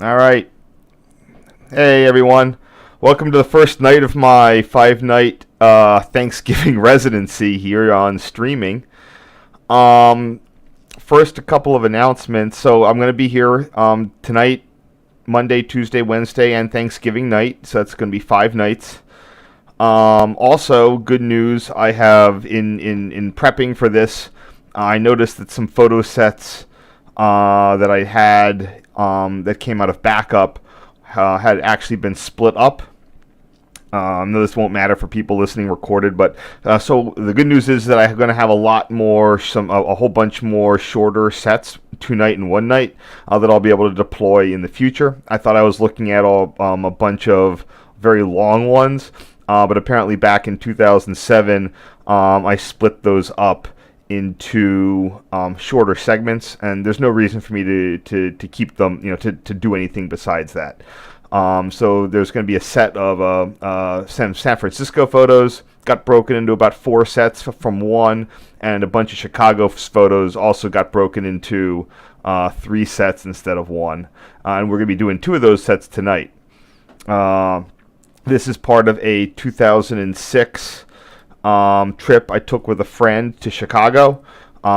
All right. Hey, everyone. Welcome to the first night of my 5-night Thanksgiving residency here on streaming. First, a couple of announcements. So I'm going to be here tonight, Monday, Tuesday, Wednesday, and Thanksgiving night. So that's going to be 5 nights. Also, good news. I have in prepping for this, I noticed that some photo sets that I had that came out of backup had actually been split up. No, this won't matter for people listening recorded, but so the good news is that I'm going to have a lot more, a whole bunch more shorter sets, 2 night and 1 night, that I'll be able to deploy in the future. I thought I was looking at a bunch of very long ones, but apparently back in 2007, I split those up into shorter segments, and there's no reason for me to keep them, to do anything besides that. So there's going to be a set of San Francisco photos, got broken into about 4 sets from 1, and a bunch of Chicago photos also got broken into 3 sets instead of 1. And we're going to be doing 2 of those sets tonight. This is part of a 2006 trip I took with a friend to Chicago.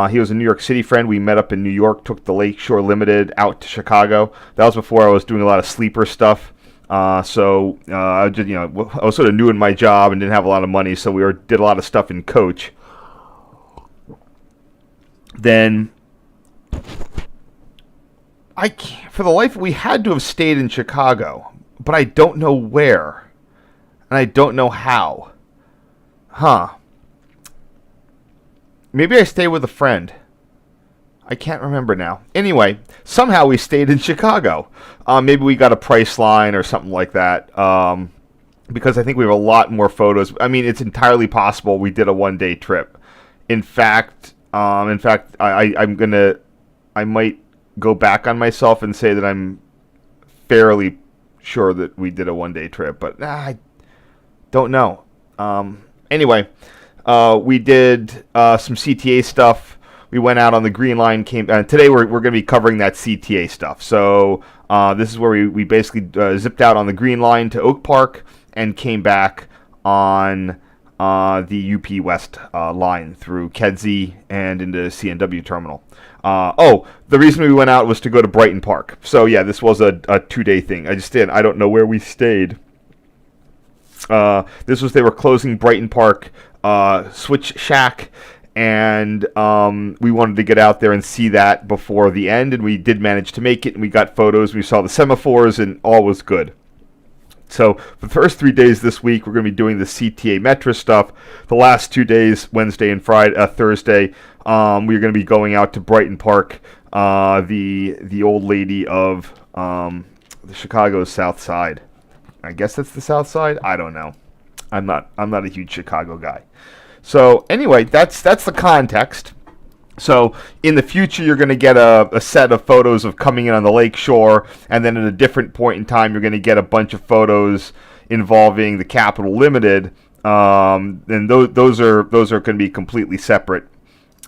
He was a New York City friend. We met up in New York, took the Lakeshore Limited out to Chicago. That was before I was doing a lot of sleeper stuff. I was sort of new in my job and didn't have a lot of money, so we did a lot of stuff in coach. Then, for the life, we had to have stayed in Chicago, but I don't know where, and I don't know how. Maybe I stayed with a friend. I can't remember now. Anyway, somehow we stayed in Chicago. Maybe we got a Priceline or something like that. Because I think we have a lot more photos. I mean, it's entirely possible we did a 1-day trip. In fact, I might go back on myself and say that I'm fairly sure that we did a 1-day trip, but I don't know. Anyway, we did some CTA stuff. We went out on the Green Line. Today we're going to be covering that CTA stuff. So this is where we basically zipped out on the Green Line to Oak Park and came back on the UP West line through Kedzie and into CNW Terminal. The reason we went out was to go to Brighton Park. So yeah, this was a 2-day thing. I don't know where we stayed. They were closing Brighton Park Switch Shack, and we wanted to get out there and see that before the end, and we did manage to make it, and we got photos, we saw the semaphores, and all was good. So for the first 3 days this week, we're going to be doing the CTA Metra stuff. The last 2 days, Wednesday and Thursday, we're going to be going out to Brighton Park, the old lady of the Chicago's South Side. I guess that's the South Side. I don't know. I'm not a huge Chicago guy. So anyway, that's the context. So in the future, you're going to get a set of photos of coming in on the lake shore, and then at a different point in time, you're going to get a bunch of photos involving the Capital Limited. And those are going to be completely separate.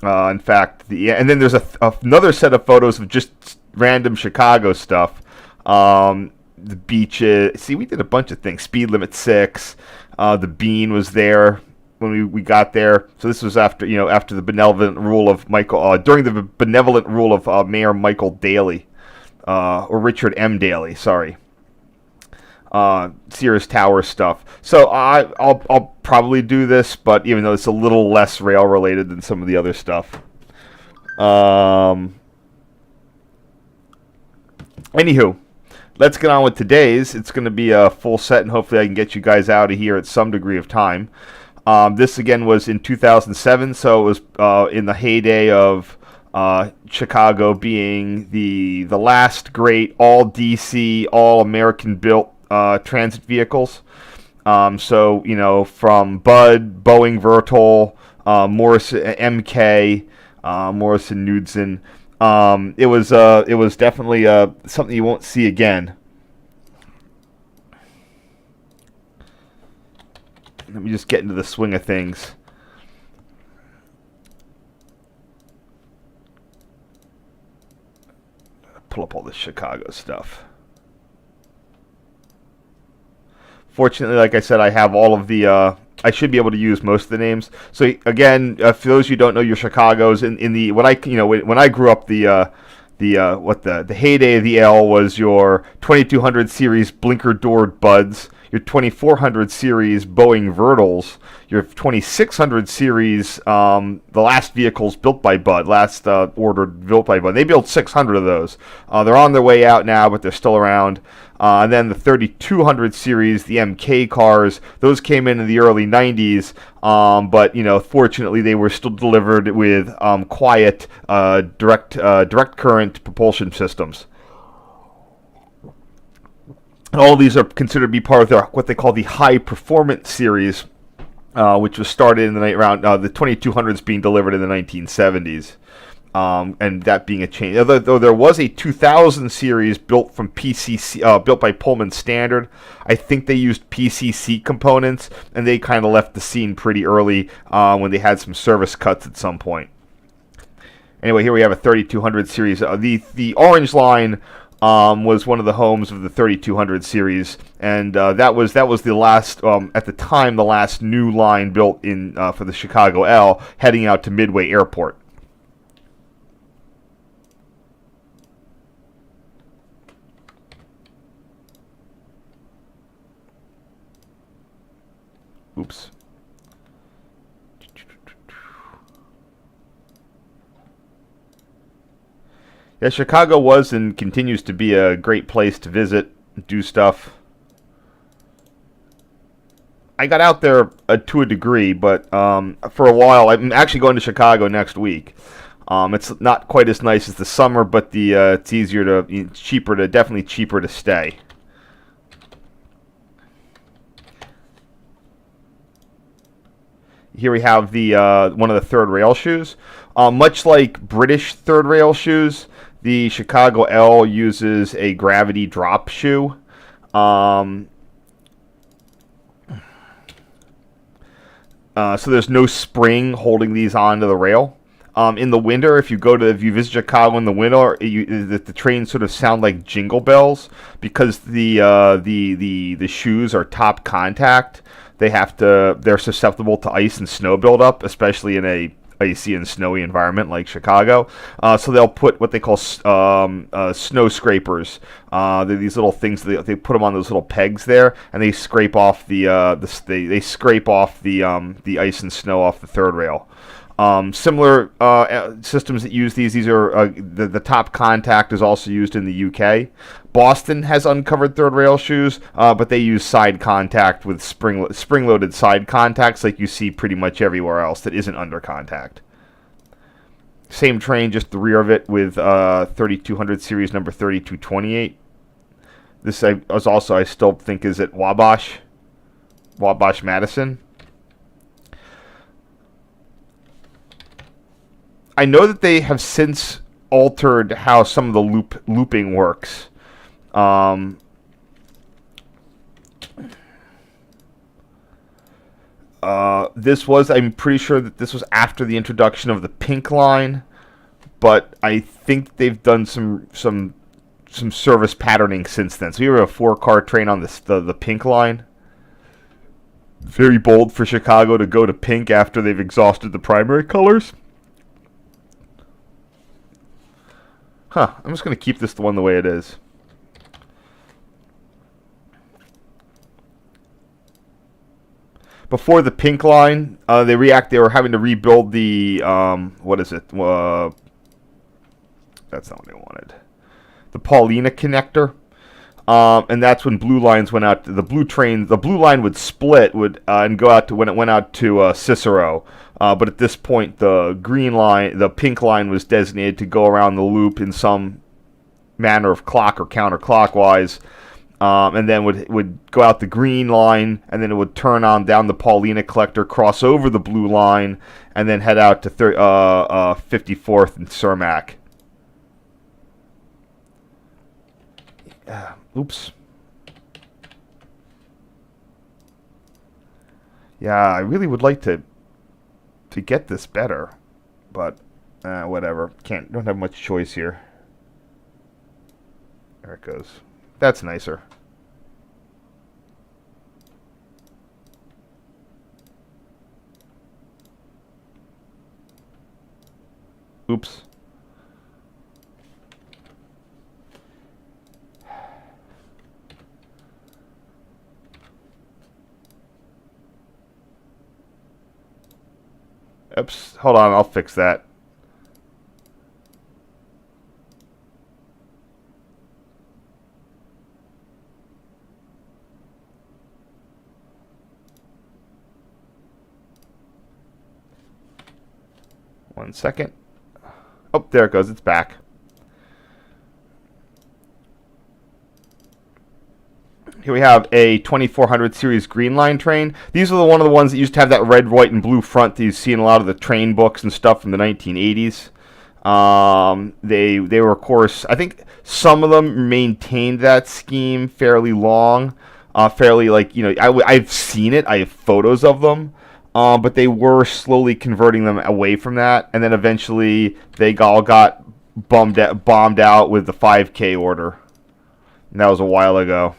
In fact, and then there's another set of photos of just random Chicago stuff. The beaches. See, we did a bunch of things. Speed limit 6. The Bean was there when we got there. So this was after the benevolent rule of during the benevolent rule of Mayor Michael Daley, or Richard M. Daley. Sorry. Sears Tower stuff. So I'll probably do this, but even though it's a little less rail related than some of the other stuff. Anywho. Let's get on with today's. It's going to be a full set, and hopefully I can get you guys out of here at some degree of time. This, again, was in 2007, so it was in the heyday of Chicago being the last great all-DC, all-American-built transit vehicles. So, from Bud, Boeing Vertol, Morrison MK, Morrison Knudsen. It was definitely something you won't see again. Let me just get into the swing of things. Pull up all this Chicago stuff. Fortunately, like I said, I have all of the. I should be able to use most of the names. So again, for those you don't know, your Chicago's in the when I when I grew up, the heyday of the L was your 2200 series blinker doored Buds, your 2400 series Boeing Vertals, your 2600 series, the last vehicles built by Bud, last ordered built by Bud. They built 600 of those. They're on their way out now, but they're still around. And then the 3200 series, the MK cars, those came in the early 90s, but fortunately they were still delivered with quiet direct current propulsion systems. And all these are considered to be part of their what they call the high performance series, which was started in the night around the 2200s being delivered in the 1970s. And that being a change. Though there was a 2000 series built from PCC, built by Pullman Standard. I think they used PCC components, and they kind of left the scene pretty early when they had some service cuts at some point. Anyway, here we have a 3200 series. The orange line was one of the homes of the 3200 series, and that was the last, at the time, the last new line built in for the Chicago L, heading out to Midway Airport. Oops. Yeah, Chicago was and continues to be a great place to visit, do stuff. I got out there to a degree, but for a while, I'm actually going to Chicago next week. It's not quite as nice as the summer, but it's definitely cheaper to stay. Here we have the one of the third rail shoes. Much like British third rail shoes, the Chicago L uses a gravity drop shoe. So there's no spring holding these onto the rail. In the winter, if you visit Chicago in the winter, the trains sort of sound like jingle bells because the shoes are top contact. They're susceptible to ice and snow buildup, especially in a icy and snowy environment like Chicago. So they'll put what they call snow scrapers. They're these little things. They put them on those little pegs there, and they scrape off the ice and snow off the third rail. Similar systems that use these. These are the top contact is also used in the UK. Boston has uncovered third rail shoes, but they use side contact with spring-loaded side contacts like you see pretty much everywhere else that isn't under contact. Same train, just the rear of it with 3200 series number 3228. This I still think is at Wabash Madison. I know that they have since altered how some of the looping works. I'm pretty sure that this was after the introduction of the pink line, but I think they've done some service patterning since then. So we have a 4-car train on the pink line. Very bold for Chicago to go to pink after they've exhausted the primary colors. I'm just going to keep this the way it is. Before the pink line, they were having to rebuild the, what is it? That's not what they wanted. The Paulina connector. And that's when blue lines went out. The blue line would split and go out to when it went out to Cicero. But at this point, the pink line was designated to go around the loop in some manner of clock or counterclockwise, and then would go out the green line, and then it would turn on down the Paulina collector, cross over the blue line, and then head out to 54th and Cermack. Oops. Yeah, I really would like to get this better, but whatever. Don't have much choice here. There it goes. That's nicer. Oops. Oops. Hold on, I'll fix that. One second. Oh, there it goes. It's back. Here we have a 2400 series Green Line train. These are one of the ones that used to have that red, white, and blue front that you see in a lot of the train books and stuff from the 1980s. They were, of course, I think some of them maintained that scheme fairly long. Fairly, like, you know, I've seen it. I have photos of them. But they were slowly converting them away from that, and then eventually they all got bombed out with the 5K order. And that was a while ago.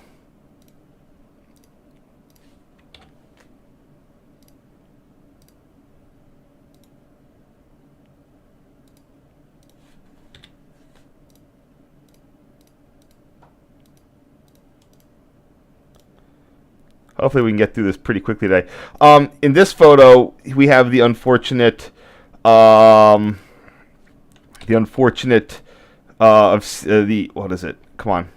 Hopefully we can get through this pretty quickly today. In this photo, we have the unfortunate of the, what is it? Come on.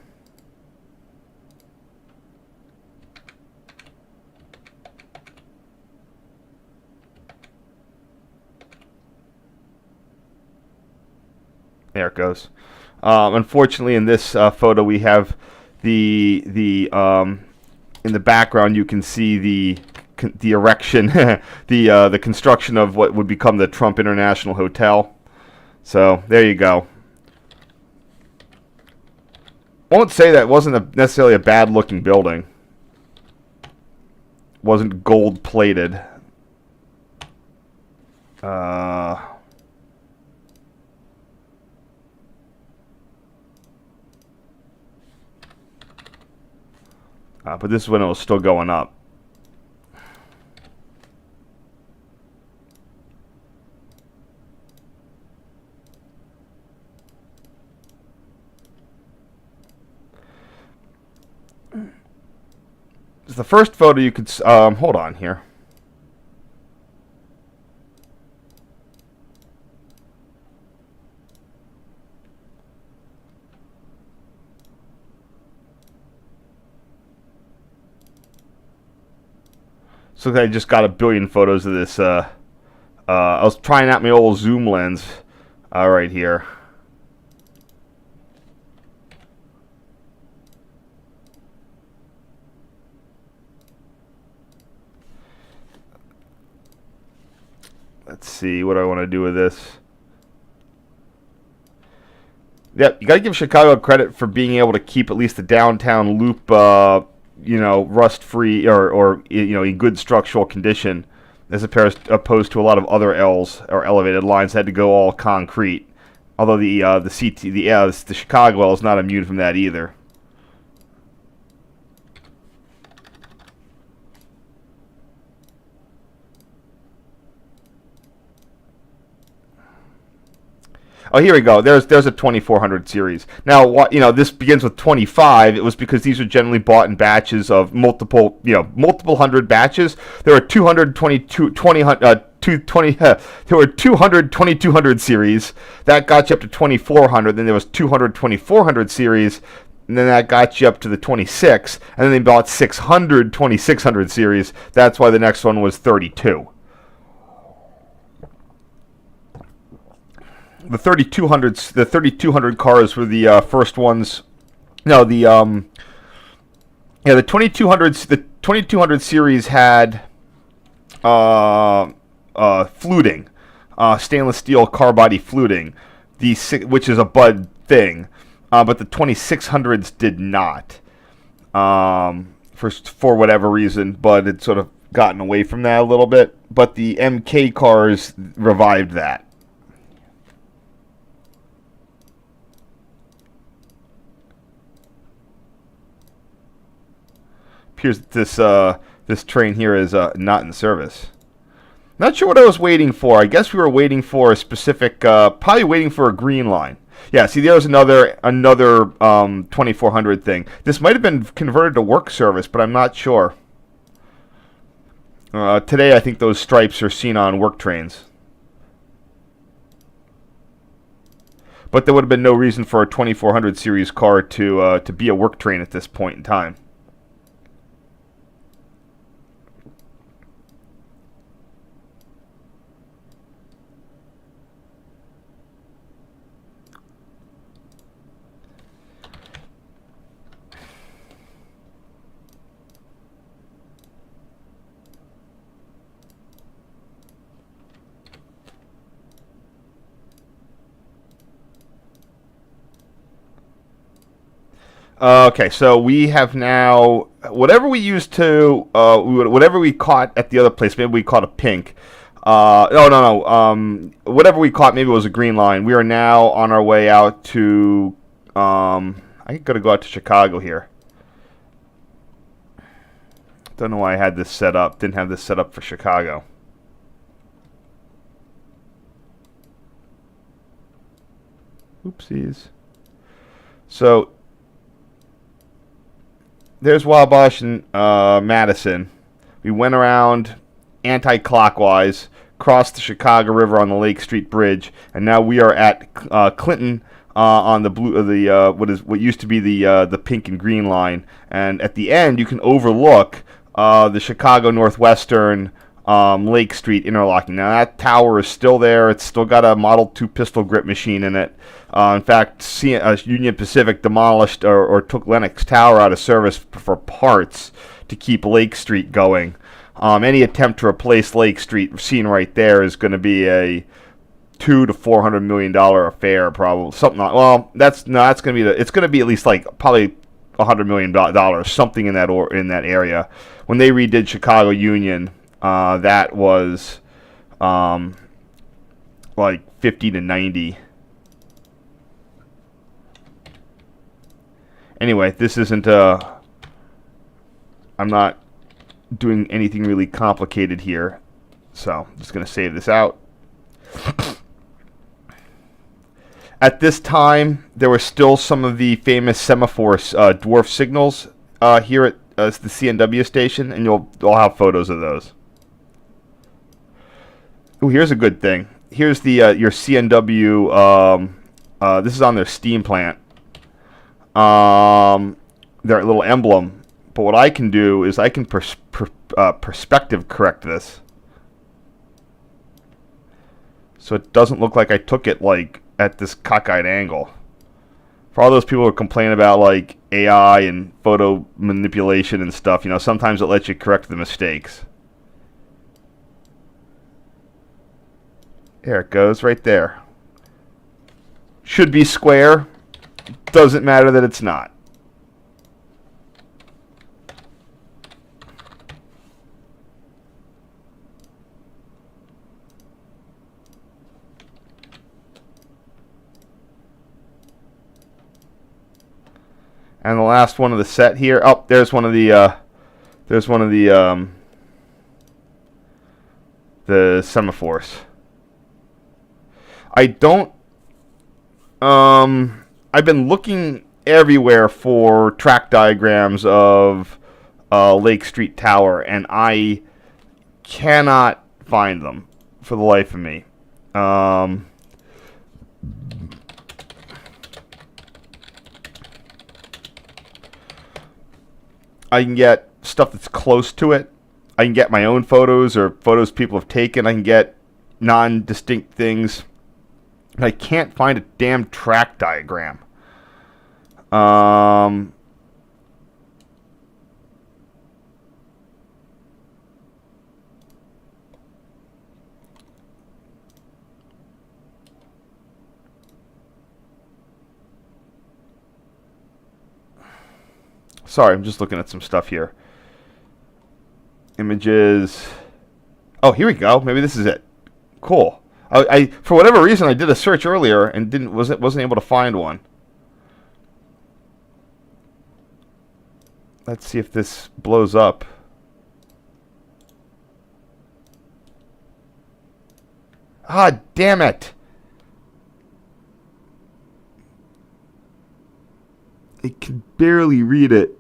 There it goes. Unfortunately, in this photo, we have the in the background, you can see the erection, the construction of what would become the Trump International Hotel. So there you go. I won't say that wasn't necessarily a bad-looking building. Wasn't gold-plated. But this is when it was still going up. This is the first photo you could... hold on here. So I just got a billion photos of this. I was trying out my old zoom lens right here. Let's see, what do I want to do with this? Yep, you got to give Chicago credit for being able to keep at least the downtown loop you know, rust-free or you know, in good structural condition, as opposed to a lot of other L's or elevated lines that had to go all concrete. Although the Chicago L is not immune from that either. Oh, here we go. There's a 2400 series. Now, you know, this begins with 25. It was because these are generally bought in batches of multiple hundred batches. There were 2200 series. That got you up to 2400. Then there was 2400 series. And then that got you up to the 26. And then they bought 2600 series. That's why the next one was 32. The 3200 cars were the first ones. No, the 2200 series had fluting, stainless steel car body fluting, which is a Bud thing, but the 2600s did not. For whatever reason, Bud had sort of gotten away from that a little bit, but the MK cars revived that. Appears that this train here is not in service. Not sure what I was waiting for. I guess we were waiting for a specific, probably waiting for a green line. Yeah, see, there's another 2400 thing. This might have been converted to work service, but I'm not sure. Today, I think those stripes are seen on work trains. But there would have been no reason for a 2400 series car to be a work train at this point in time. Okay, so we have now whatever we used to whatever we caught at the other place. Maybe we caught a pink. No. Whatever we caught, maybe it was a green line. We are now on our way out to. I gotta go out to Chicago here. Don't know why I had this set up. Didn't have this set up for Chicago. Oopsies. So. There's Wabash and Madison. We went around anti-clockwise, crossed the Chicago River on the Lake Street Bridge, and now we are at Clinton on the what used to be the pink and green line. And at the end, you can overlook the Chicago Northwestern Lake Street interlocking. Now that tower is still there. It's still got a Model 2 pistol grip machine in it. In fact, Union Pacific demolished or took Lenox Tower out of service for parts to keep Lake Street going. Any attempt to replace Lake Street, seen right there, is going to be a $200 to $400 million affair, probably something. Well, it's going to be at least like probably $100 million, something in that area. When they redid Chicago Union, that was like 50 to 90. Anyway, this isn't I'm not doing anything really complicated here, so I'm just going to save this out. At this time, there were still some of the famous semaphore dwarf signals here at the CNW station, and you'll have photos of those. Oh, here's a good thing. Here's the your CNW. This is on their steam plant. Their little emblem. But what I can do is I can perspective correct this, so it doesn't look like I took it like at this cockeyed angle. For all those people who complain about like AI and photo manipulation and stuff, sometimes it lets you correct the mistakes. There it goes, right there. Should be square. Doesn't matter that it's not. And the last one of the set here. Oh, there's one of the the semaphores. I've been looking everywhere for track diagrams of Lake Street Tower, and I cannot find them for the life of me. I can get stuff that's close to it. I can get my own photos or photos people have taken. I can get non-distinct things. And I can't find a damn track diagram. Sorry, I'm just looking at some stuff here. Images. Oh, here we go. Maybe this is it. Cool. I for whatever reason I did a search earlier and wasn't able to find one. Let's see if this blows up. Ah, damn it. I can barely read it.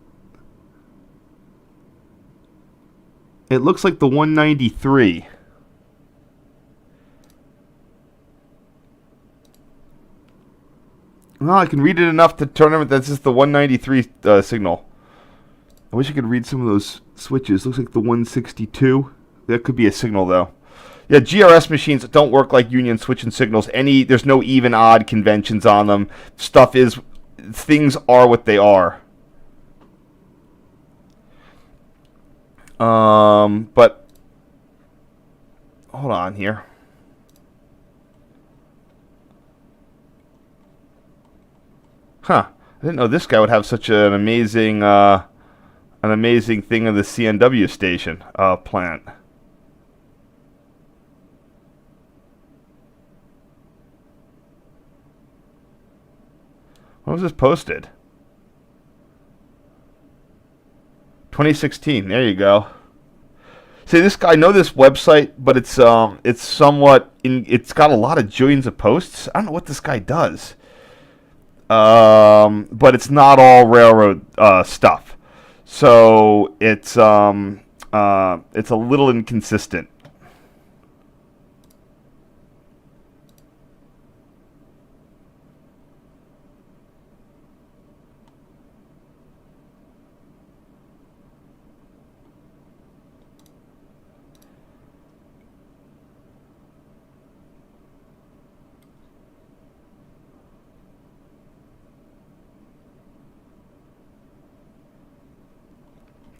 It looks like the 193. Well, I can read it enough to turn it. That's just the 193 signal. I wish I could read some of those switches. Looks like the 162. That could be a signal, though. Yeah, GRS machines don't work like Union switching signals. There's no even odd conventions on them. Things are what they are. But hold on here. Huh. I didn't know this guy would have such an amazing thing of the CNW station plant. When was this posted? 2016. There you go. See, this guy, I know this website, but it's somewhat it's got a lot of joins of posts. I don't know what this guy does. But it's not all railroad stuff. So it's a little inconsistent.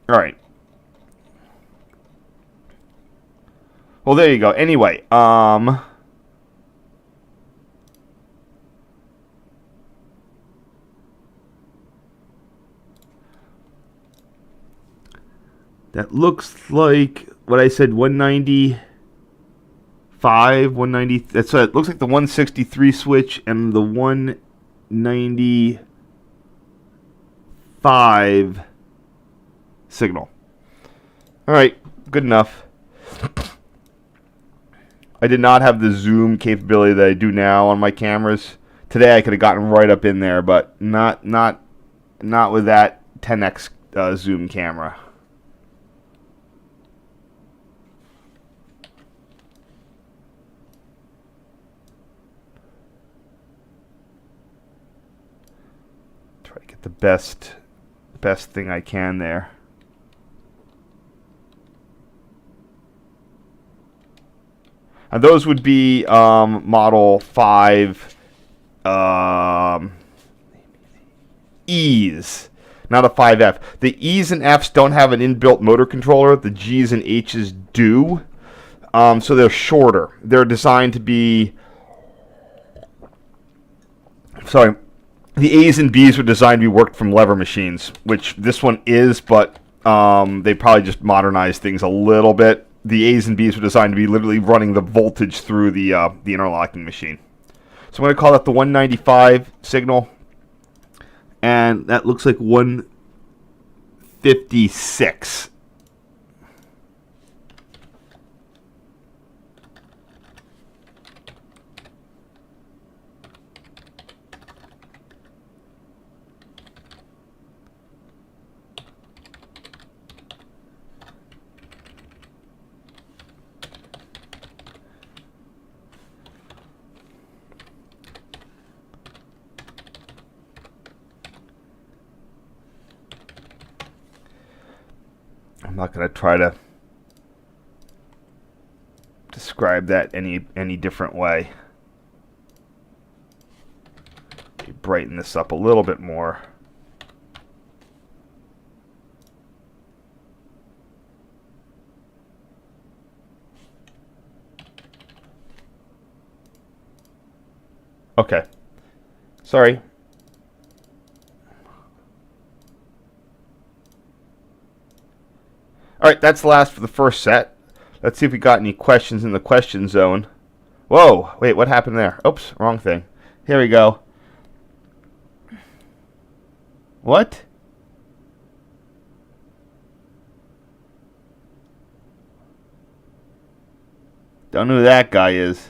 All right. Well, there you go. Anyway, that looks like what I said, 195, 190. That's it. Looks like the 163 switch and the 195 signal. All right, good enough. I did not have the zoom capability that I do now on my cameras. Today I could have gotten right up in there, but not with that 10x zoom camera. Try to get the best thing I can there. And those would be Model 5 E's, not a 5F. The E's and F's don't have an inbuilt motor controller. The G's and H's do. So they're shorter. They're designed to be... Sorry. The A's and B's were designed to be worked from lever machines, which this one is, but they probably just modernized things a little bit. The A's and B's were designed to be literally running the voltage through the interlocking machine. So I'm going to call that the 195 signal. And that looks like 156. I'm not going to try to describe that any different way. Brighten this up a little bit more. Okay. Sorry. All right, that's the last for the first set. Let's see if we got any questions in the question zone. Whoa, wait, what happened there? Oops, wrong thing. Here we go. What? Don't know who that guy is.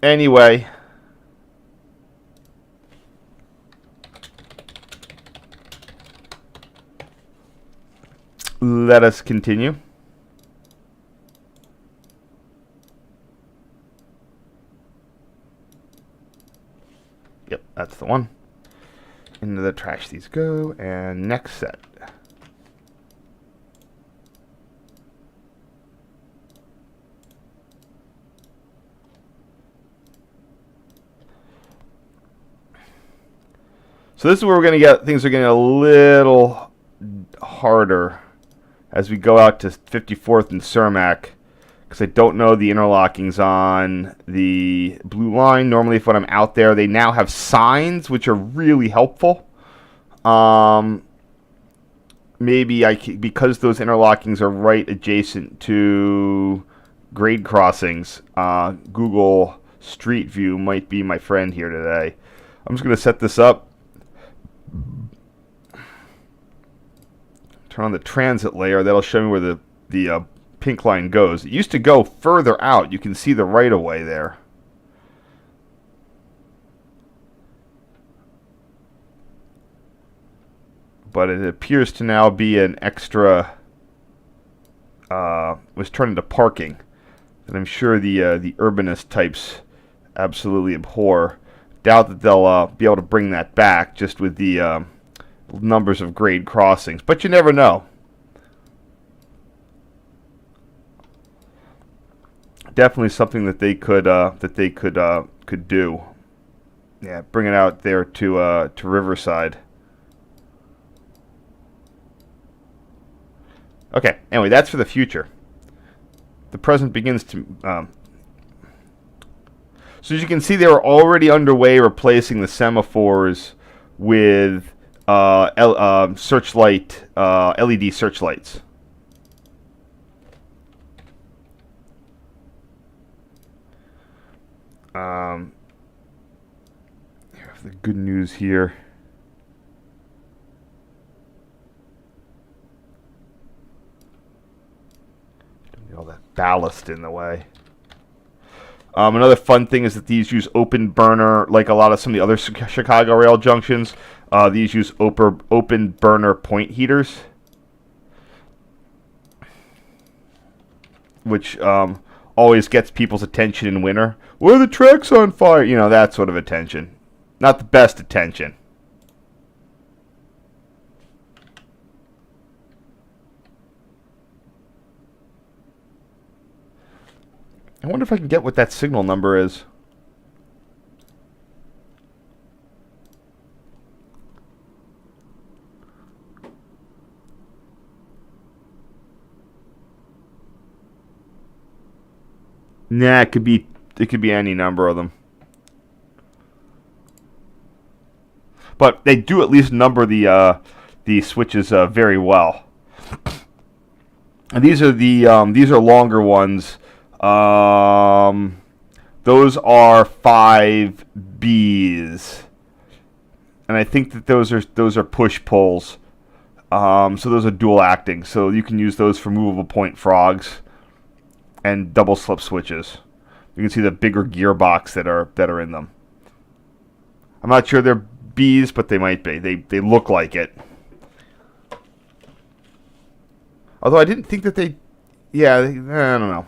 Anyway, let us continue. Yep, that's the one. Into the trash these go, and next set. So this is where we're going to get, things are getting a little harder as we go out to 54th and Cermack, because I don't know the interlockings on the blue line. Normally, if when I'm out there, they now have signs, which are really helpful. Maybe because those interlockings are right adjacent to grade crossings, Google Street View might be my friend here today. I'm just going to set this up. Turn on the transit layer. That'll show me where the pink line goes. It used to go further out. You can see the right of way there. But it appears to now be an extra, was turned into parking. And I'm sure the urbanist types absolutely abhor. Doubt that they'll be able to bring that back just with the numbers of grade crossings. But you never know. Definitely something that they could do. Yeah, bring it out there to Riverside. Okay, anyway, that's for the future. The present begins to... So as you can see, they were already underway replacing the semaphores with searchlight, LED searchlights. Here's the good news here. All that ballast in the way. Another fun thing is that these use open burner, like a lot of some of the other Chicago rail junctions. These use open burner point heaters, which always gets people's attention in winter. Where are the tracks on fire? You know, that sort of attention. Not the best attention. I wonder if I can get what that signal number is. Nah, it could be any number of them. But they do at least number the switches very well. And these are longer ones. Those are 5Bs, and I think that those are push pulls. So those are dual acting. So you can use those for movable point frogs and double slip switches. You can see the bigger gearbox that are in them. I'm not sure they're Bs, but they might be. They look like it. Although I didn't think that they. Yeah, I don't know.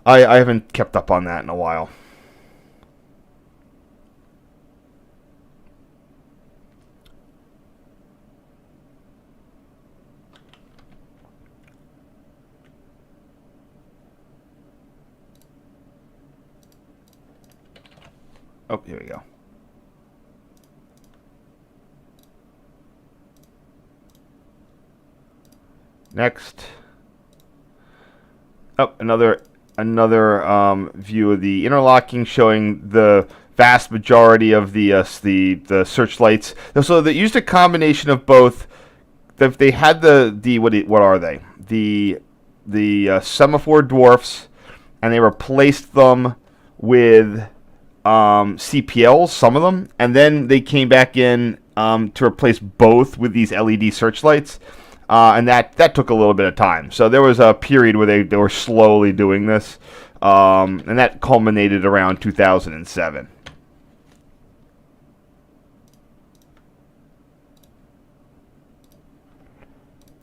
I haven't kept up on that in a while. Oh, here we go. Next. Oh, another view of the interlocking, showing the vast majority of the searchlights. So they used a combination of both. They had what are they? The semaphore dwarfs, and they replaced them with CPLs, some of them, and then they came back in to replace both with these LED searchlights. And that took a little bit of time. So there was a period where they were slowly doing this. And that culminated around 2007.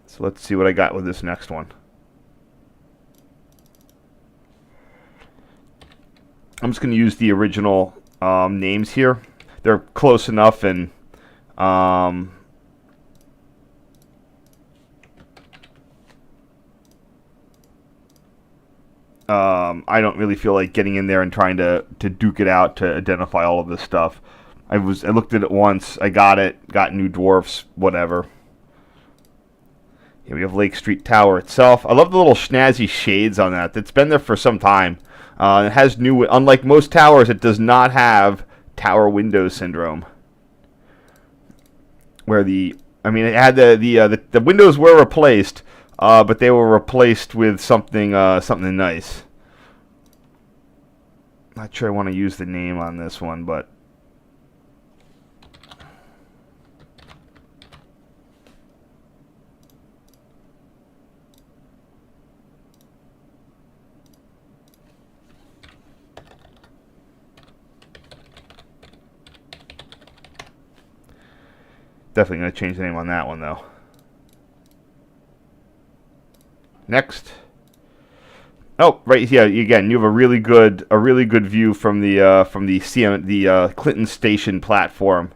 So let's see what I got with this next one. I'm just going to use the original names here. They're close enough, and I don't really feel like getting in there and trying to duke it out to identify all of this stuff. I looked at it once, I got it, got New Dwarfs, whatever. Here we have Lake Street Tower itself. I love the little snazzy shades on that. It's been there for some time. It has new, unlike most towers, it does not have tower window syndrome. Where it had the windows were replaced, but they were replaced with something nice. Not sure I want to use the name on this one, but definitely going to change the name on that one, though. Next. Oh, right here again. You have a really good view from the Clinton Station platform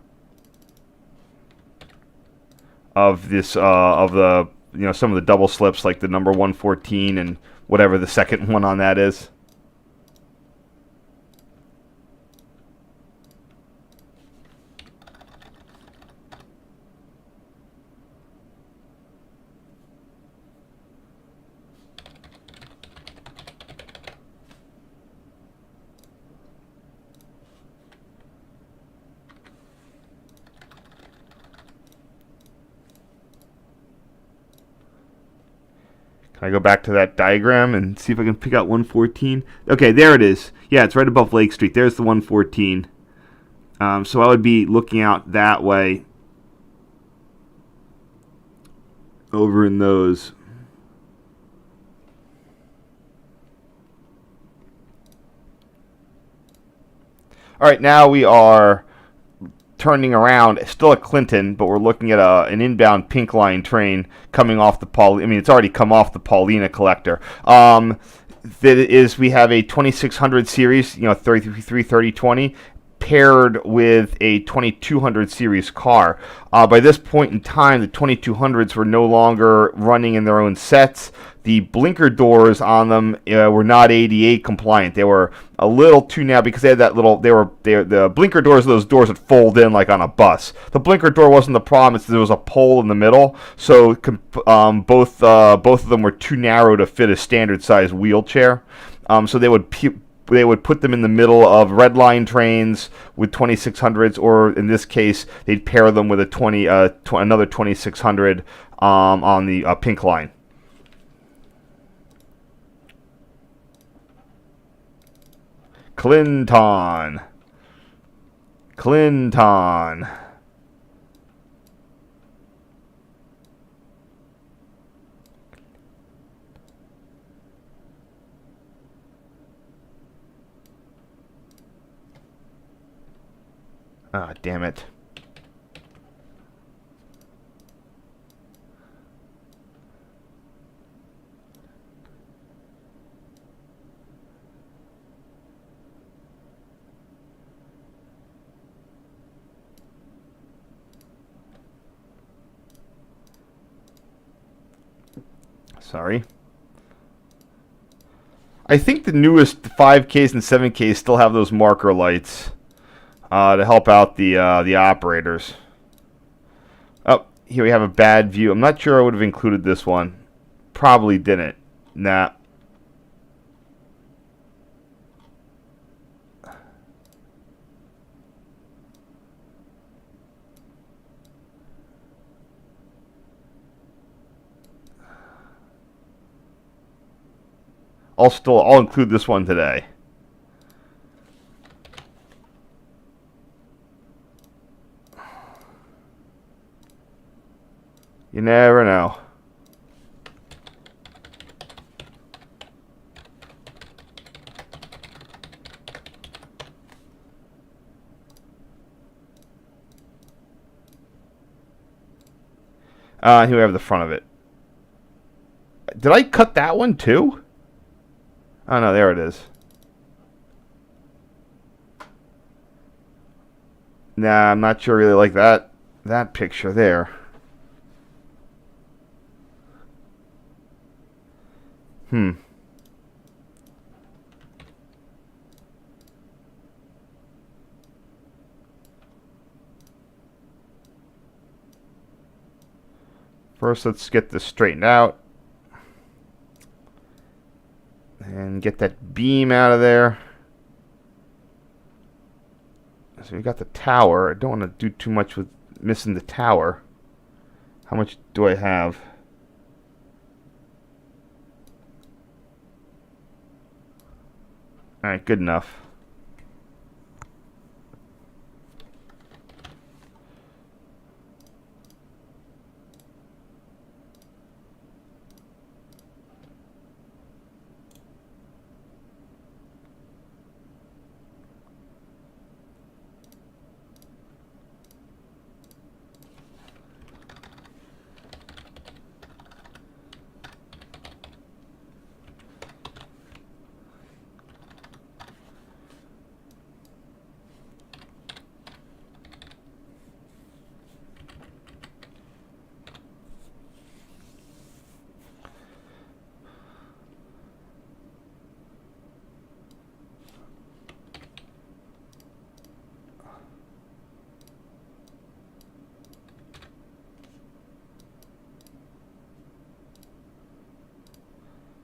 of this of the some of the double slips, like the number 114 and whatever the second one on that is. Can I go back to that diagram and see if I can pick out 114? Okay, there it is. Yeah, it's right above Lake Street. There's the 114. So I would be looking out that way over in those. All right, now we are turning around, still at Clinton, but we're looking at an inbound Pink Line train coming off the it's already come off the Paulina collector. We have a 2600 series, 33, 30, 20, paired with a 2200 series car. By this point in time, the 2200s were no longer running in their own sets. The blinker doors on them were not ADA compliant. They were a little too narrow because they had that little. The blinker doors. Those doors would fold in like on a bus. The blinker door wasn't the problem. It's there was a pole in the middle, so both of them were too narrow to fit a standard size wheelchair. So they would put them in the middle of red line trains with 2600s, or in this case, they'd pair them with another 2600 on the Pink Line. Clinton. Ah, damn it. Sorry. I think the newest 5Ks and 7Ks still have those marker lights to help out the operators. Oh, here we have a bad view. I'm not sure I would have included this one. Probably didn't. Nah. I'll include this one today. You never know. Here we have the front of it. Did I cut that one too? Oh no, there it is. Nah, I'm not sure really like that picture there. First, let's get this straightened out. And get that beam out of there. So we got the tower. I don't want to do too much with missing the tower. How much do I have? Alright, good enough.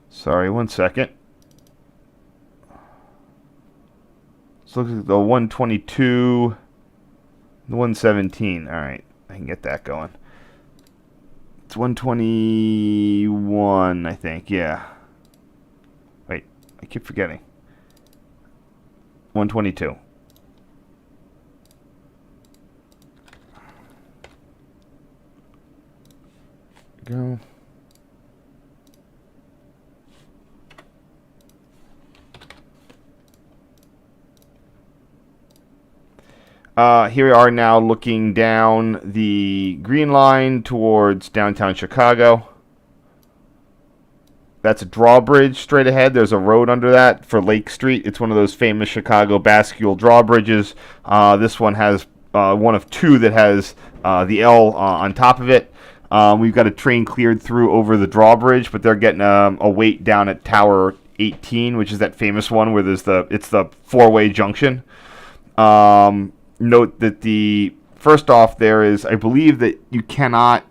Sorry, 1 second. So looks like the 122, the 117. All right, I can get that going. It's 121, I think. Yeah. Wait, I keep forgetting. 122. Go. Here we are now looking down the green line towards downtown Chicago. That's a drawbridge straight ahead. There's a road under that for Lake Street. It's one of those famous Chicago bascule drawbridges. This one has one of two that has the L on top of it. We've got a train cleared through over the drawbridge, but they're getting a wait down at Tower 18, which is that famous one where it's the four-way junction. Note that the first off there is, I believe that you cannot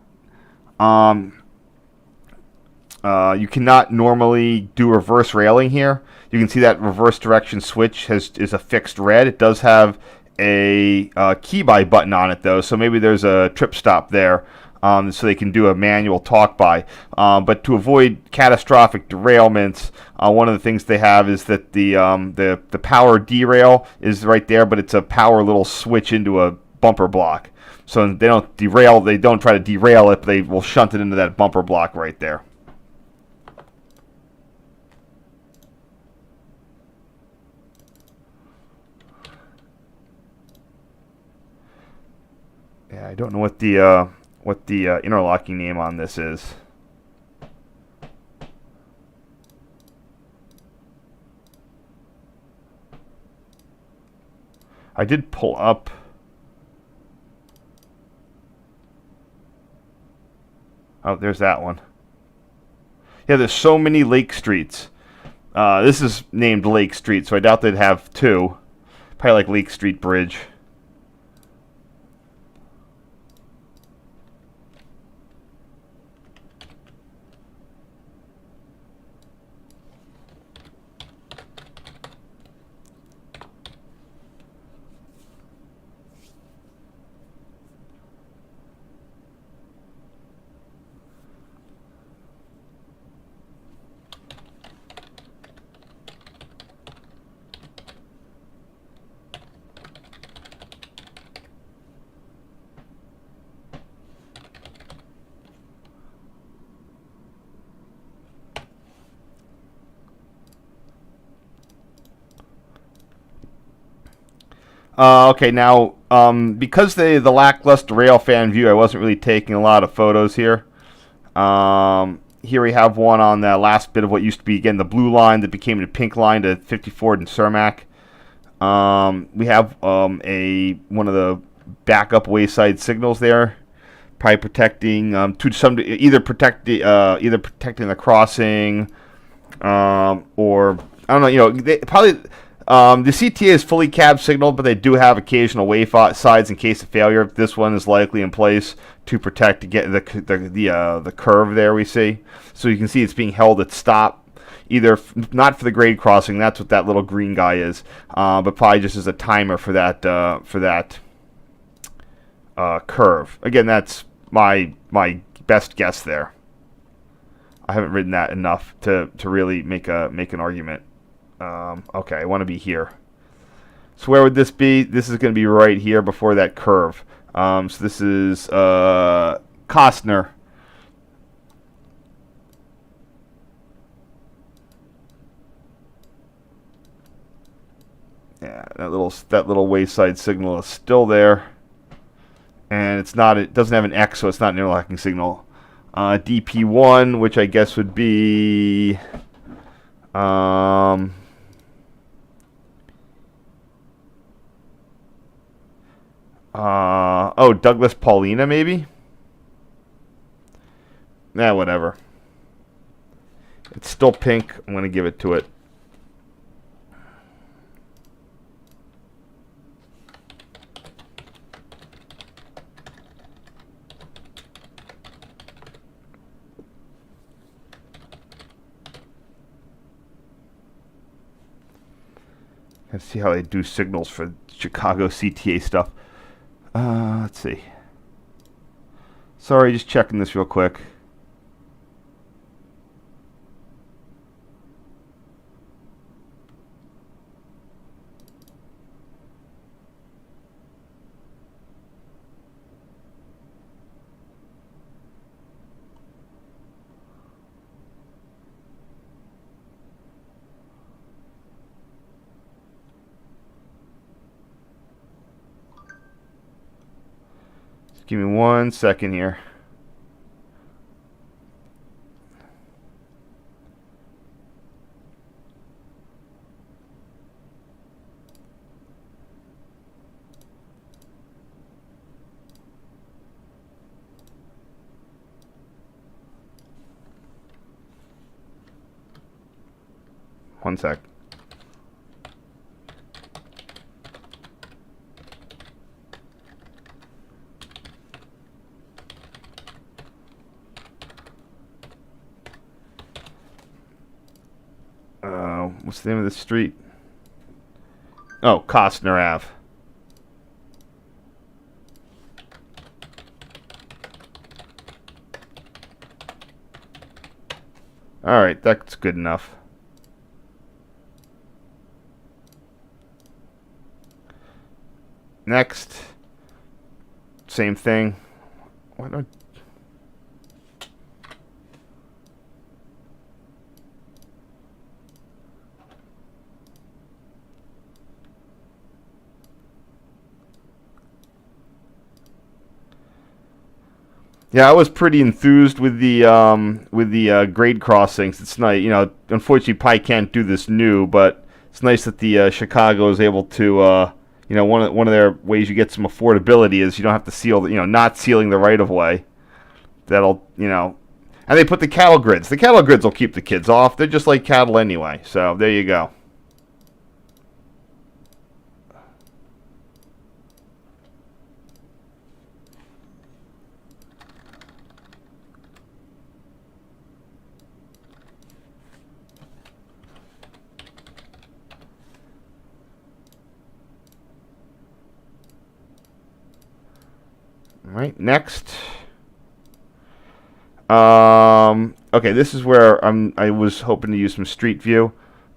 normally do reverse railing here. You can see that reverse direction switch is a fixed red. It does have a key buy button on it though, so maybe there's a trip stop there, so they can do a manual talk by. But to avoid catastrophic derailments, one of the things they have is that the power derail is right there, but it's a power little switch into a bumper block. So they don't derail. They don't try to derail it, but they will shunt it into that bumper block right there. Yeah, I don't know what the interlocking name on this is. I did pull up. Oh, there's that one. Yeah, there's so many Lake Streets. This is named Lake Street, so I doubt they'd have two. Probably like Lake Street Bridge. Okay, now because the lackluster rail fan view, I wasn't really taking a lot of photos here. Here we have one on the last bit of what used to be, again, the blue line that became the pink line to 54 and Cermack. We have one of the backup wayside signals there, probably protecting either protecting the crossing, or I don't know. They probably the CTA is fully cab signaled, but they do have occasional waysides in case of failure. This one is likely in place to protect the curve there we see. So you can see it's being held at stop, either not for the grade crossing. That's what that little green guy is, but probably just as a timer for that curve. Again, that's my best guess there. I haven't ridden that enough to really make an argument. Okay, I want to be here. So where would this be? This is going to be right here before that curve. So this is Costner. Yeah, that little wayside signal is still there, and it's not. It doesn't have an X, so it's not an interlocking signal. DP1, which I guess would be Douglas Paulina, maybe? Nah, whatever. It's still pink. I'm going to give it to it. Let's see how they do signals for Chicago CTA stuff. Let's see. Sorry, just checking this real quick. Give me 1 second here. One sec. What's the name of the street? Oh, Costner Ave. All right, that's good enough. Next, same thing. Why don't Yeah, I was pretty enthused with the grade crossings. It's nice, unfortunately, probably can't do this new, but it's nice that the Chicago is able to, one of their ways you get some affordability is you don't have to seal, not sealing the right of way. That'll, and they put the cattle grids. The cattle grids will keep the kids off. They're just like cattle anyway. So there you go. All right, next. Okay, this is where I was hoping to use some street view.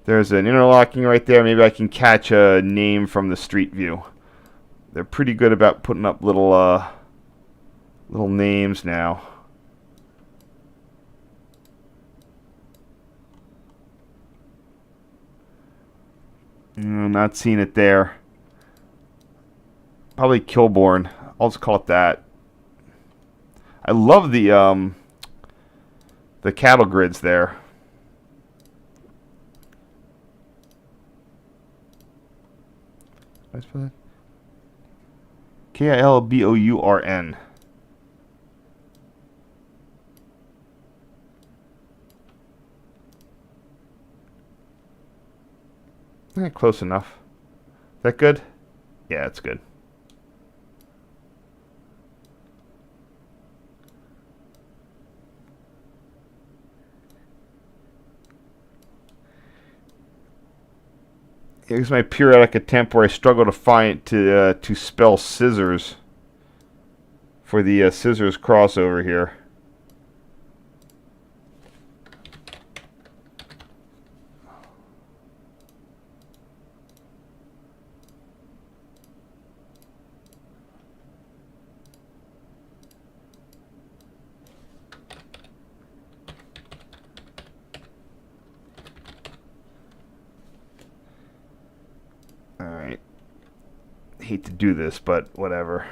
There's an interlocking right there. Maybe I can catch a name from the street view. They're pretty good about putting up little names now. Not seeing it there. Probably Kilbourne. I'll just call it that. I love the cattle grids there. Kilbourn. Close enough. Is that good? Yeah, it's good. Here's my periodic attempt where I struggle to find to spell scissors for the scissors crossover here. Alright. Hate to do this, but whatever.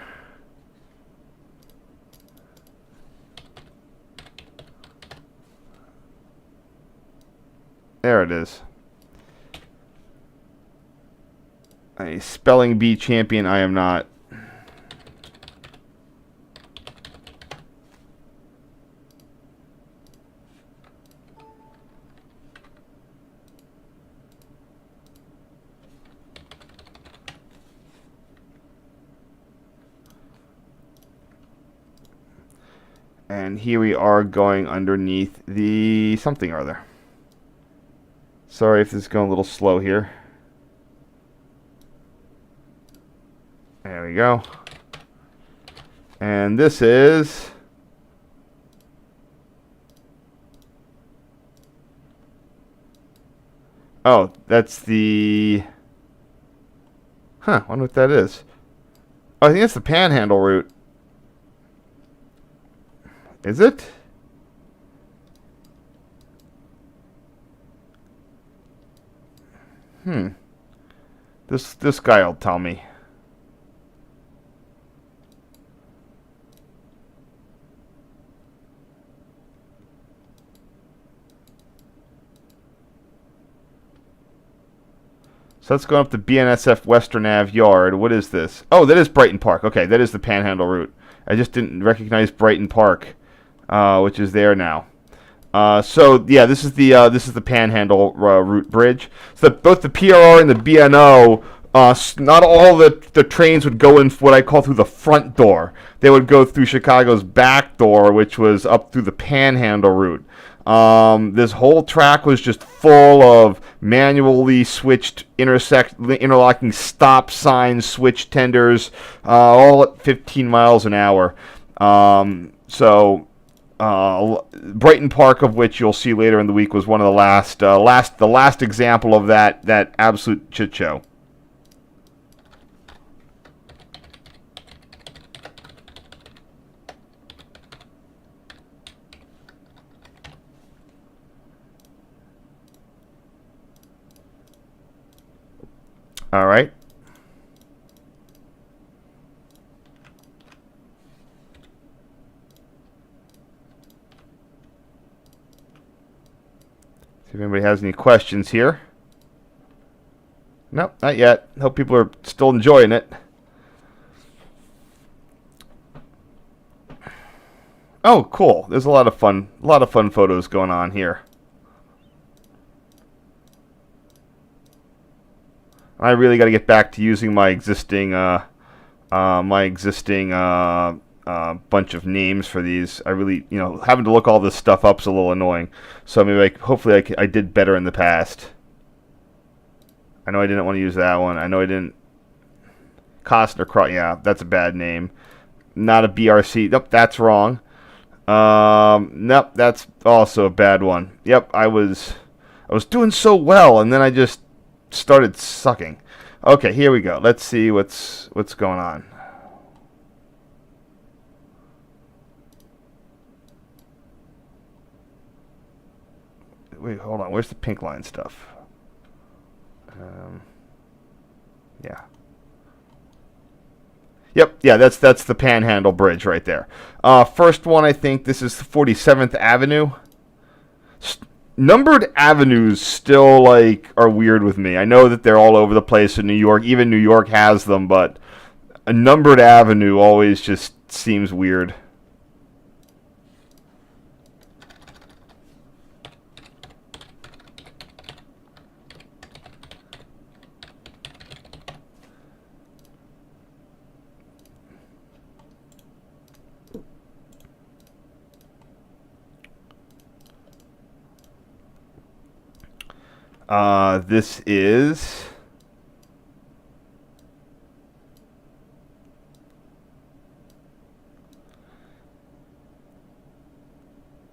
There it is. A spelling bee champion I am not. And here we are going underneath the something or other. Sorry if this is going a little slow here. There we go. And this is... Oh, that's the... Huh, I wonder what that is. Oh, I think it's the Panhandle route. Is it? This guy will tell me. So let's go up to BNSF Western Ave Yard. What is this? Oh, that is Brighton Park. Okay, that is the Panhandle route. I just didn't recognize Brighton Park, which is there now. So yeah, this is the Panhandle route bridge. So both the PRR and the BNO, not all the trains would go in what I call through the front door. They would go through Chicago's back door, which was up through the Panhandle route. This whole track was just full of manually switched interlocking stop signs, switch tenders, all at 15 miles an hour. Brighton Park, of which you'll see later in the week, was one of the last example of that absolute shit show. All right. See if anybody has any questions here. Nope, not yet. Hope people are still enjoying it. Oh, cool. There's a lot of fun photos going on here. I really got to get back to using my existing bunch of names for these. I really, having to look all this stuff up is a little annoying. So maybe hopefully I did better in the past. I know I didn't want to use that one. I know I didn't. Costner Cross. Yeah, that's a bad name. Not a BRC. Nope, that's wrong. Nope, that's also a bad one. Yep, I was doing so well, and then I just started sucking. Okay, here we go. Let's see what's going on. Wait, hold on. Where's the pink line stuff? Yeah. Yep, yeah, that's the Panhandle Bridge right there. First one, I think this is 47th Avenue. Numbered avenues still like are weird with me. I know that they're all over the place in New York. Even New York has them, but a numbered avenue always just seems weird. This is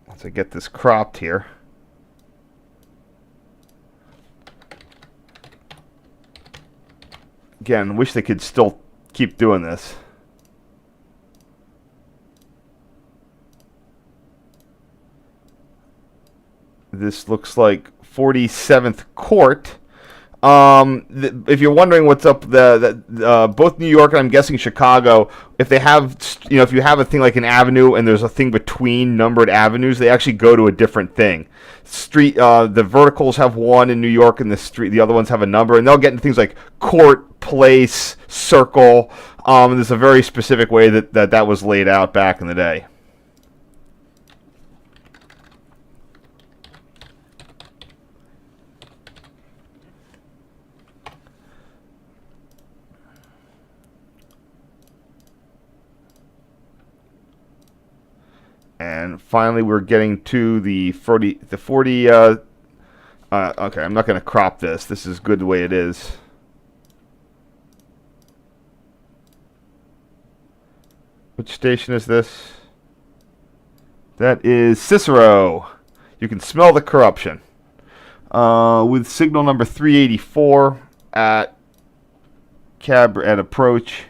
once I get this cropped here. Again, wish they could still keep doing this. This looks like 47th Court. If you're wondering what's up, both New York and I'm guessing Chicago, if they have, if you have a thing like an avenue and there's a thing between numbered avenues, they actually go to a different thing. The verticals have one in New York, and the other ones have a number, and they'll get into things like court, place, circle. And there's a very specific way that was laid out back in the day. And finally, we're getting to the 40. Okay, I'm not going to crop this. This is good the way it is. Which station is this? That is Cicero. You can smell the corruption. With signal number 384 at approach.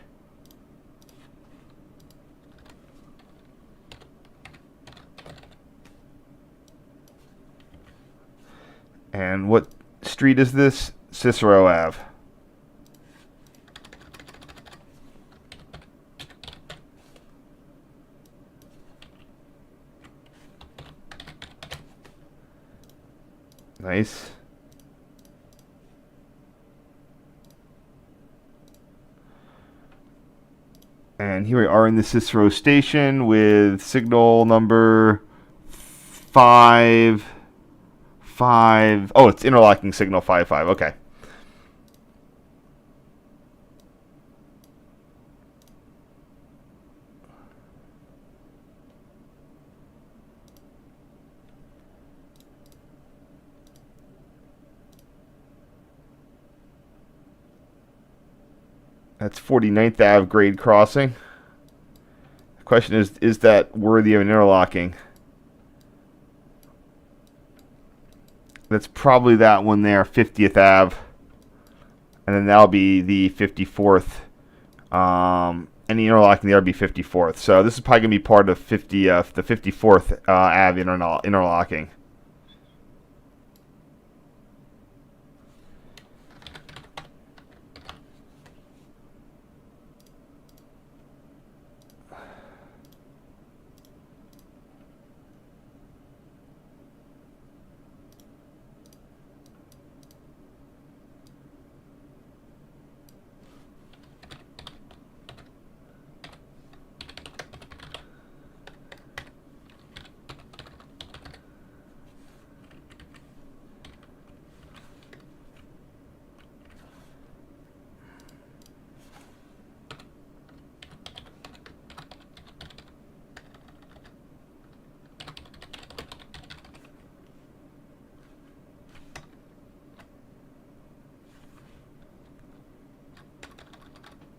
And what street is this? Cicero Ave. Nice. And here we are in the Cicero station with signal number 5. Oh, it's interlocking signal 5. Okay. That's 49th Ave grade crossing. The question is that worthy of an interlocking? That's probably that one there, 50th Ave. And then that'll be the 54th. Any interlocking there will be 54th. So this is probably going to be part of the 54th Ave interlocking.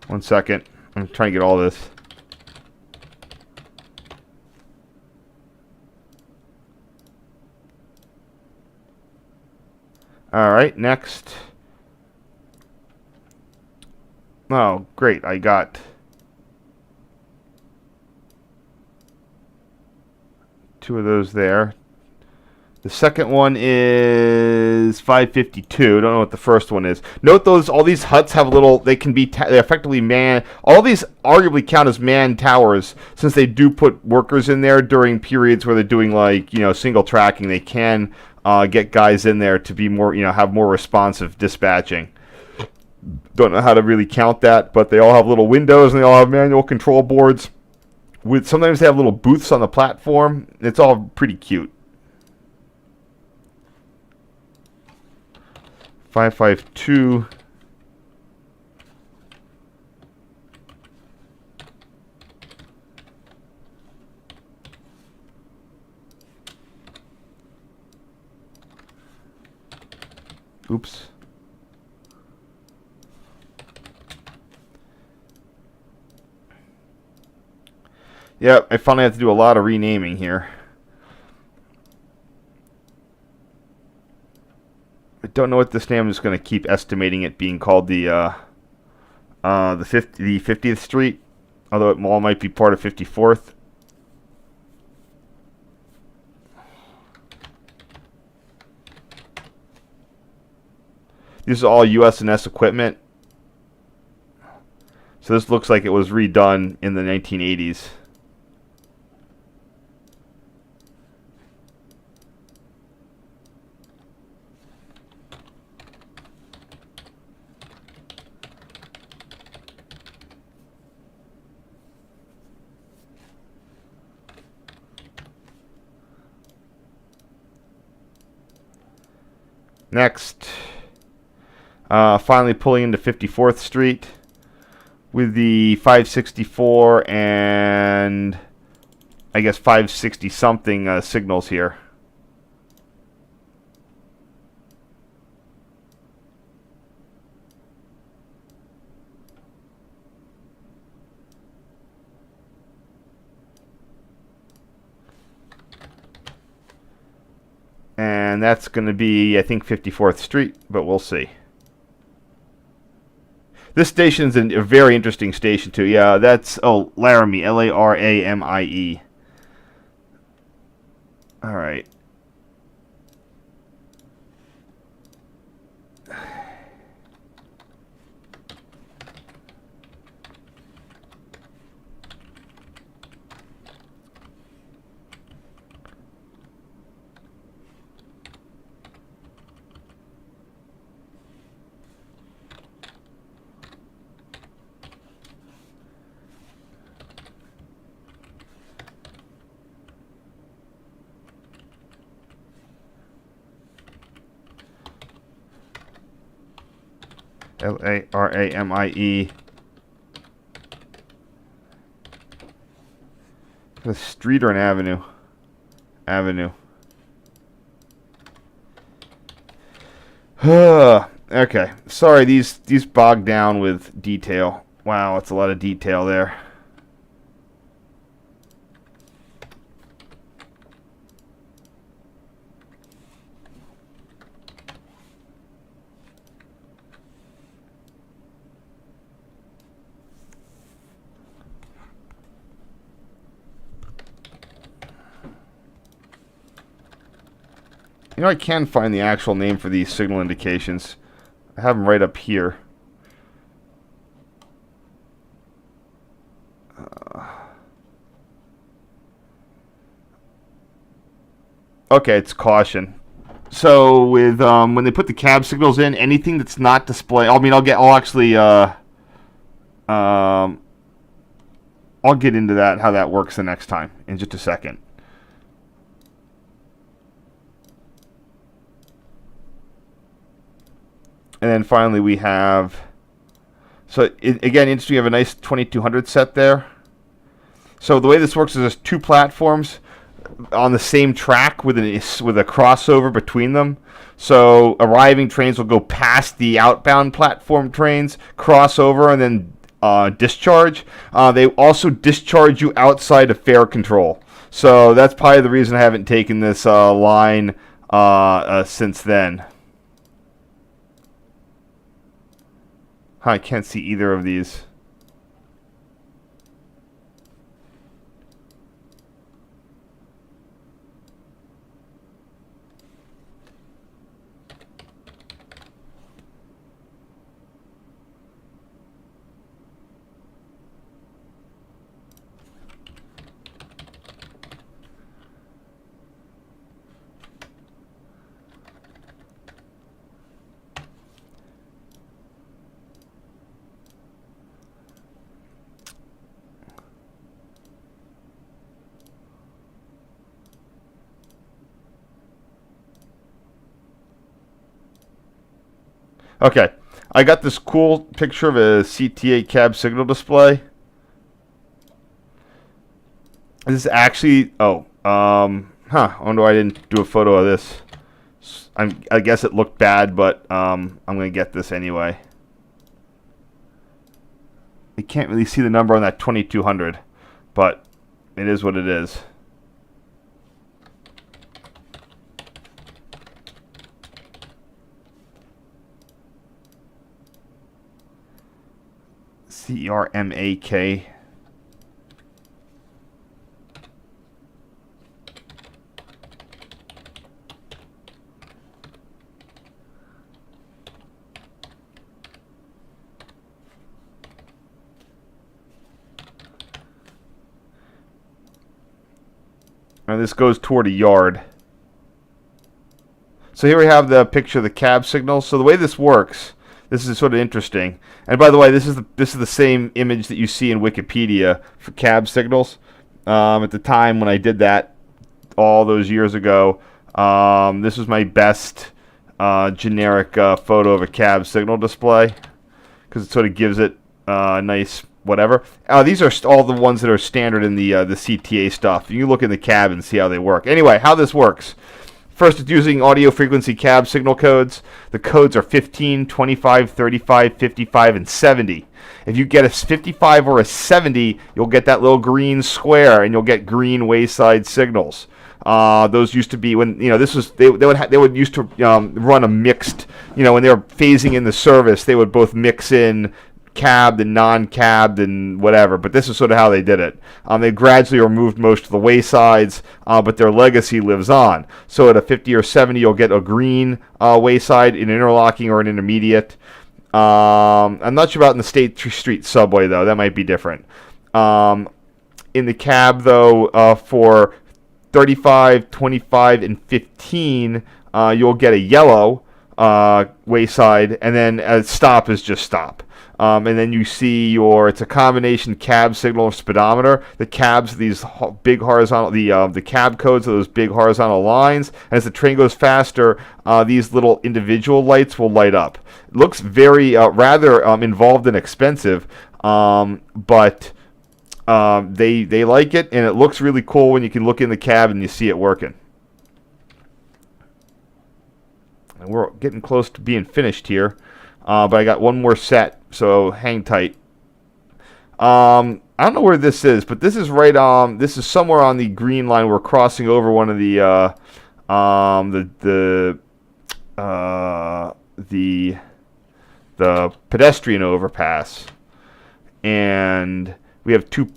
One second. I'm trying to get all this. All right, next. Oh, great. I got two of those there. The second one is 552. Don't know what the first one is. Note those all these huts have little. They can be they effectively man. All these arguably count as man towers since they do put workers in there during periods where they're doing like single tracking. They can get guys in there to be more have more responsive dispatching. Don't know how to really count that, but they all have little windows and they all have manual control boards. Sometimes they have little booths on the platform. It's all pretty cute. 552. Oops. Yep, I finally have to do a lot of renaming here. I don't know what this name. I'm just going to keep estimating it being called the 50th Street, although it all might be part of 54th. These are all US&S equipment. So this looks like it was redone in the 1980s. Next, finally pulling into 54th Street with the 564 and I guess 560 something signals here. And that's going to be, I think, 54th Street, but we'll see. This station's a very interesting station, too. Yeah, that's, Laramie, Laramie. All right. Laramie. A street or an avenue? Avenue. Okay. Sorry, these bogged down with detail. Wow, that's a lot of detail there. I can find the actual name for these signal indications. I have them right up here. Okay, it's caution. So with when they put the cab signals in, anything that's not display. I'll actually I'll get into that, how that works the next time in just a second. And then finally we have, again, interesting, you have a nice 2200 set there. So the way this works is there's two platforms on the same track with a crossover between them. So arriving trains will go past the outbound platform trains, cross over, and then discharge. They also discharge you outside of fare control. So that's probably the reason I haven't taken this line since then. I can't see either of these. Okay, I got this cool picture of a CTA cab signal display. This is actually, I wonder why I didn't do a photo of this. I guess it looked bad, but I'm going to get this anyway. You can't really see the number on that 2200, but it is what it is. Cermack. And this goes toward a yard. So here we have the picture of the cab signal. So the way this works, this is sort of interesting. And by the way, this is the same image that you see in Wikipedia for cab signals. At the time when I did that all those years ago, this was my best generic photo of a cab signal display because it sort of gives it a nice whatever. These are all the ones that are standard in the CTA stuff. You can look in the cab and see how they work. Anyway, how this works. First, it's using audio frequency cab signal codes. The codes are 15, 25, 35, 55, and 70. If you get a 55 or a 70, you'll get that little green square, and you'll get green wayside signals. Those used to be when they would used to run a mixed. When they were phasing in the service, they would both mix in cabbed and non-cabbed and whatever, but this is sort of how they did it. They gradually removed most of the waysides, but their legacy lives on. So at a 50 or 70, you'll get a green wayside, an interlocking, or an intermediate. I'm not sure about in the State Street subway, though. That might be different. In the cab, though, for 35, 25, and 15, you'll get a yellow wayside, and then a stop is just stop. And then you see it's a combination cab signal or speedometer. The cabs, these big horizontal, the cab codes are those big horizontal lines. And as the train goes faster, these little individual lights will light up. It looks very rather involved and expensive, but they like it, and it looks really cool when you can look in the cab and you see it working. And we're getting close to being finished here. But I got one more set, so hang tight. I don't know where this is, but this is right on. This is somewhere on the green line. We're crossing over one of the pedestrian overpass, and we have two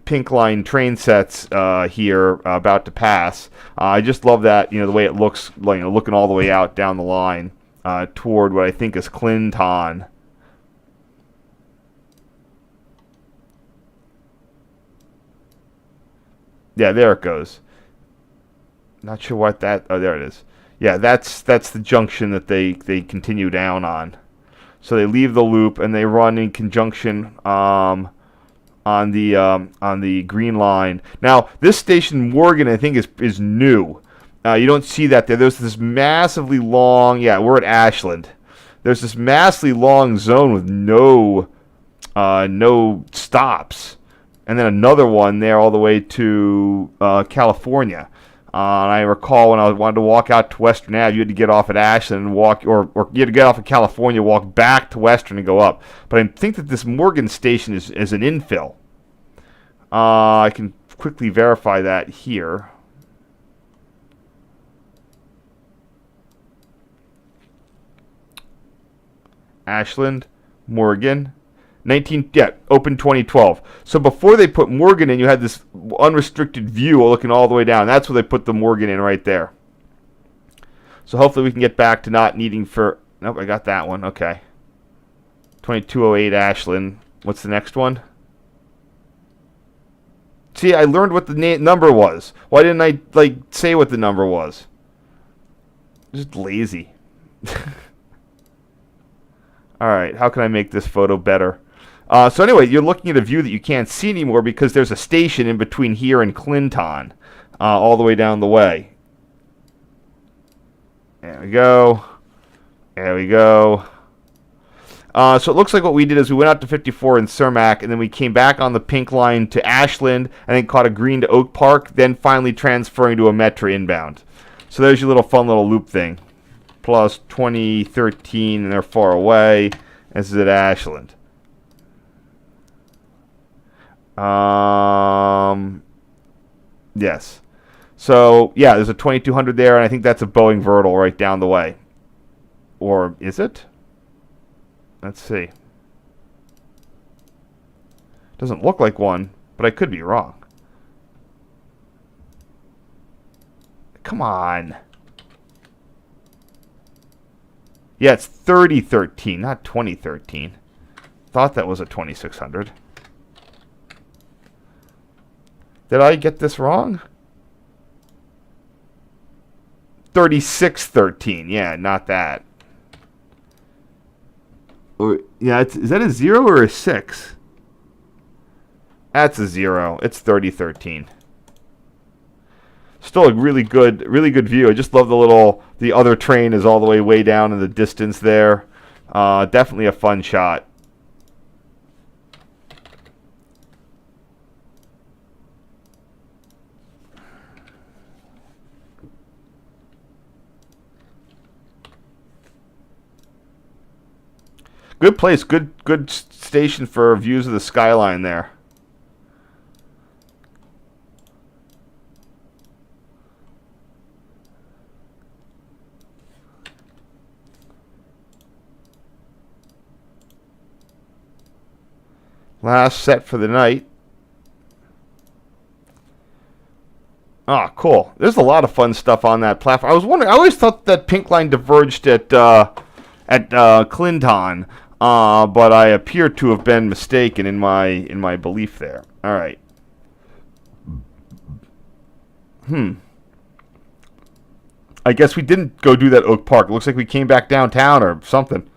pink line train sets here about to pass. I just love that, the way it looks, looking all the way out down the line. Toward what I think is Clinton. Yeah, there it goes. Not sure what that. Oh, there it is. Yeah, that's the junction that they continue down on. So they leave the loop and they run in conjunction on the green line. Now this station Morgan, I think, is new. You don't see that there. There's this massively long, we're at Ashland. There's this massively long zone with no stops. And then another one there all the way to California. And I recall when I wanted to walk out to Western Ave, you had to get off at Ashland and walk, or you had to get off at California, walk back to Western and go up. But I think that this Morgan station is an infill. I can quickly verify that here. Ashland, Morgan, open 2012. So before they put Morgan in, you had this unrestricted view looking all the way down. That's where they put the Morgan in right there. So hopefully we can get back to not needing for... Nope, I got that one. Okay. 2208 Ashland. What's the next one? See, I learned what the number was. Why didn't I say what the number was? Just lazy. All right, how can I make this photo better? So anyway, you're looking at a view that you can't see anymore because there's a station in between here and Clinton, all the way down the way. There we go. There we go. So it looks like what we did is we went out to 54 in Cermack, and then we came back on the pink line to Ashland, and then caught a green to Oak Park, then finally transferring to a Metra inbound. So there's your little fun little loop thing. Plus 2013, and they're far away. This is at Ashland. Yes. So, yeah, there's a 2200 there, and I think that's a Boeing Vertal right down the way. Or is it? Let's see. Doesn't look like one, but I could be wrong. Come on. Yeah, it's 3013, not 2013. Thought that was a 2600. Did I get this wrong? 3613. Yeah, not that. Or yeah, is that a 0 or a 6? That's a 0. It's 3013. Still a really good view. I just love the other train is all the way down in the distance there. Definitely a fun shot. Good place, good station for views of the skyline there. Last set for the night. Ah, cool. There's a lot of fun stuff on that platform. I was wondering. I always thought that pink line diverged at Clinton, but I appear to have been mistaken in my belief there. All right. I guess we didn't go do that Oak Park. It looks like we came back downtown or something.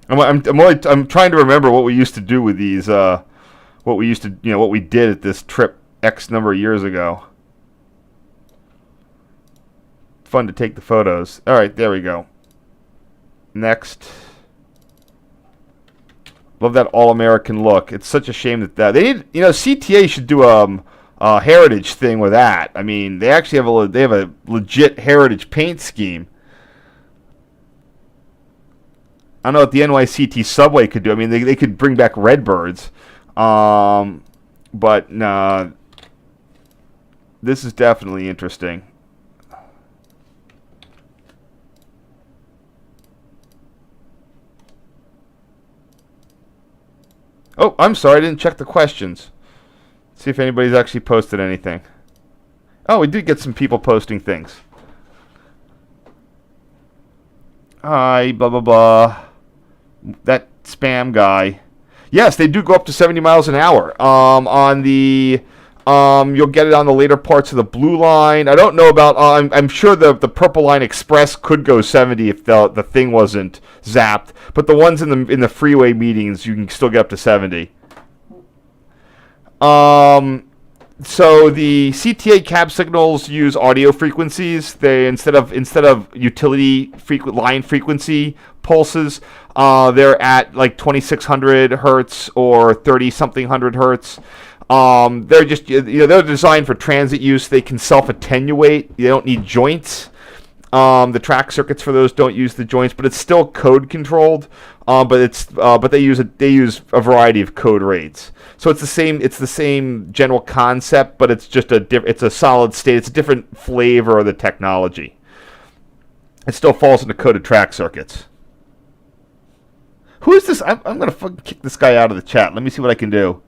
I'm trying to remember what we used to do with these. What we did at this trip X number of years ago. Fun to take the photos. All right, there we go. Next. Love that all-American look. It's such a shame that they need. CTA should do a heritage thing with that. I mean, they actually have a legit heritage paint scheme. I don't know what the NYCT subway could do. I mean, they could bring back Redbirds, but nah, this is definitely interesting. Oh, I'm sorry, I didn't check the questions. See if anybody's actually posted anything. Oh, we did get some people posting things. Hi, blah, blah, blah. That spam guy. Yes, they do go up to 70 miles an hour. On the... you'll get it on the later parts of the blue line. I don't know about... I'm sure the Purple Line Express could go 70 if the thing wasn't zapped. But the ones in the freeway meetings, you can still get up to 70. So the CTA cab signals use audio frequencies. They instead of utility line frequency pulses, they're at like 2600 hertz or 30 something hundred hertz. They're just they're designed for transit use. They can self attenuate. They don't need joints. The track circuits for those don't use the joints, but it's still code controlled. But they use a variety of code rates. So it's the same general concept, but it's just it's a solid state. It's a different flavor of the technology. It still falls into coded track circuits. Who is this? I'm gonna fucking kick this guy out of the chat. Let me see what I can do.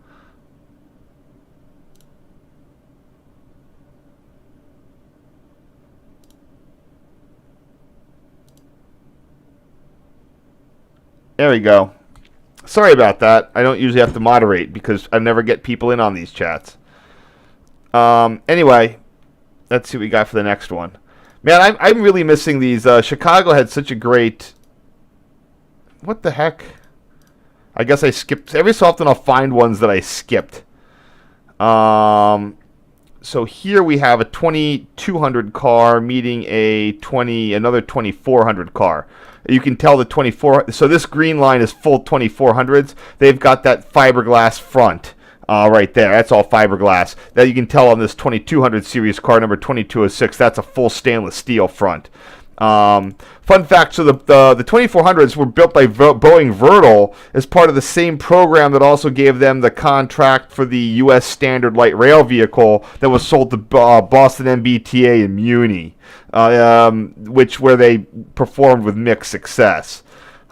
There we go. Sorry about that. I don't usually have to moderate because I never get people in on these chats. Anyway, let's see what we got for the next one. Man, I'm really missing these. Chicago had such a great... What the heck? I guess I skipped... Every so often I'll find ones that I skipped. So here we have a 2200 car meeting another 2400 car. You can tell the 24. So this green line is full 2400s. They've got that fiberglass front right there. That's all fiberglass. That you can tell on this 2200 series car number 2206. That's a full stainless steel front. Fun fact, so the 2400s were built by Boeing Vertol as part of the same program that also gave them the contract for the U.S. Standard Light Rail vehicle that was sold to Boston MBTA in Muni, where they performed with mixed success.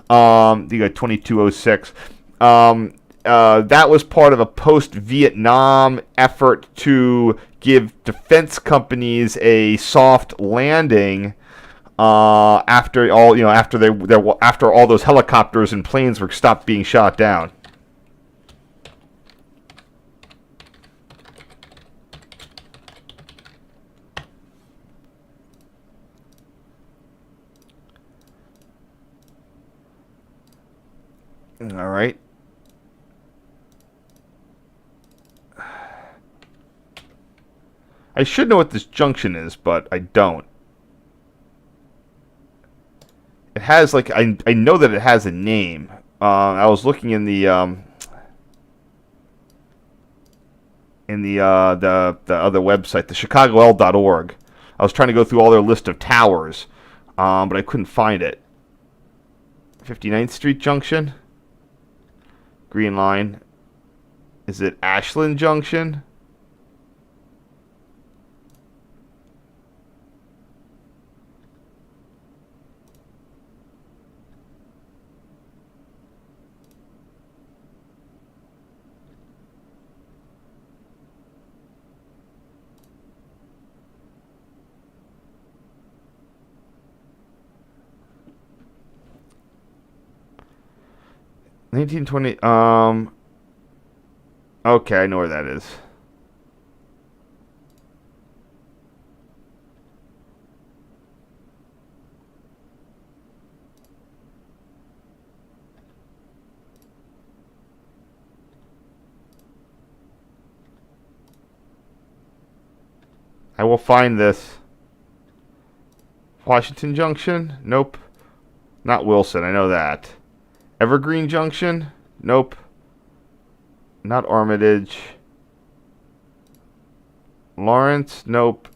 You got 2206. That was part of a post-Vietnam effort to give defense companies a soft landing. After all those helicopters and planes were stopped being shot down. All right. I should know what this junction is, but I don't. It has I know that it has a name. I was looking in the other website, the ChicagoL.org. I was trying to go through all their list of towers, but I couldn't find it. 59th Street Junction, Green Line. Is it Ashland Junction? $19.20. Okay, I know where that is. I will find this. Washington Junction? Nope. Not Wilson, I know that. Evergreen Junction? Nope. Not Armitage. Lawrence? Nope.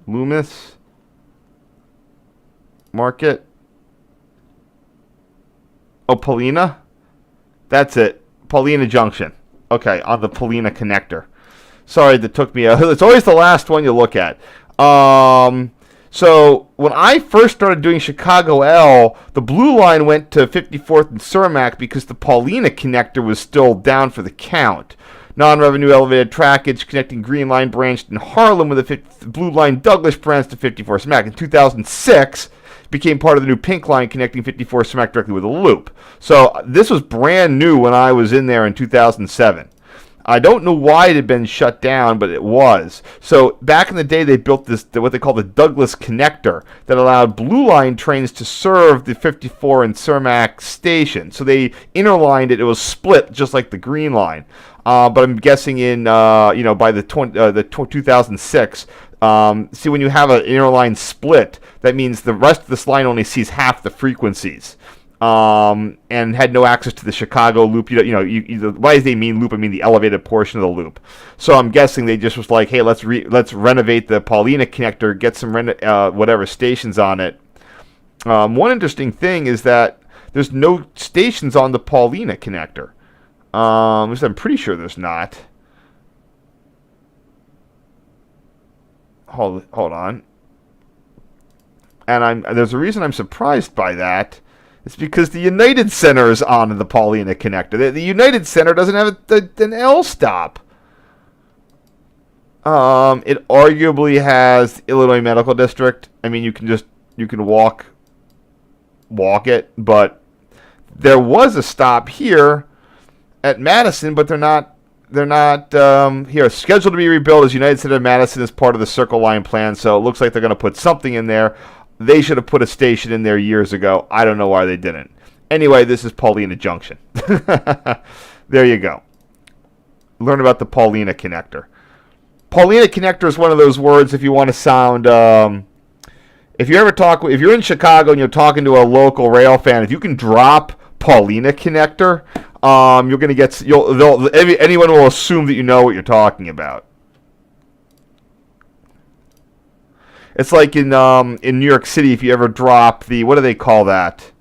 Loomis? Market? Oh, Paulina? That's it. Paulina Junction. Okay, on the Paulina connector. Sorry, that took me it's always the last one you look at. So when I first started doing Chicago L, the blue line went to 54th and Cermack because the Paulina connector was still down for the count. Non-revenue elevated trackage connecting Green Line branched in Harlem with the blue line Douglas branched to 54 Cermack. In 2006, became part of the new pink line connecting 54 Cermack directly with a loop. So this was brand new when I was in there in 2007. I don't know why it had been shut down, but it was. So back in the day, they built this, what they call the Douglas connector, that allowed Blue Line trains to serve the 54 and Cermack station. So they interlined it. It was split just like the Green Line. But I'm guessing by the 2006. See, when you have an interline split, that means the rest of this line only sees half the frequencies. And had no access to the Chicago loop. Why they mean loop? I mean the elevated portion of the loop. So I'm guessing they just was like, hey, let's renovate the Paulina connector, get some whatever stations on it. One interesting thing is that there's no stations on the Paulina connector. I'm pretty sure there's not. Hold on. And there's a reason I'm surprised by that. It's because the United Center is on the Paulina connector. The United Center doesn't have an L stop. It arguably has Illinois Medical District. I mean, you can walk it, but there was a stop here at Madison, but they're not here. Scheduled to be rebuilt as United Center Madison is part of the Circle Line plan, so it looks like they're going to put something in there. They should have put a station in there years ago. I don't know why they didn't. Anyway, this is Paulina Junction. There you go. Learn about the Paulina connector. Paulina connector is one of those words if you want to sound... if you're in Chicago and you're talking to a local rail fan, if you can drop Paulina connector, you're going to get... anyone will assume that you know what you're talking about. It's like in New York City, if you ever drop the... What do they call that?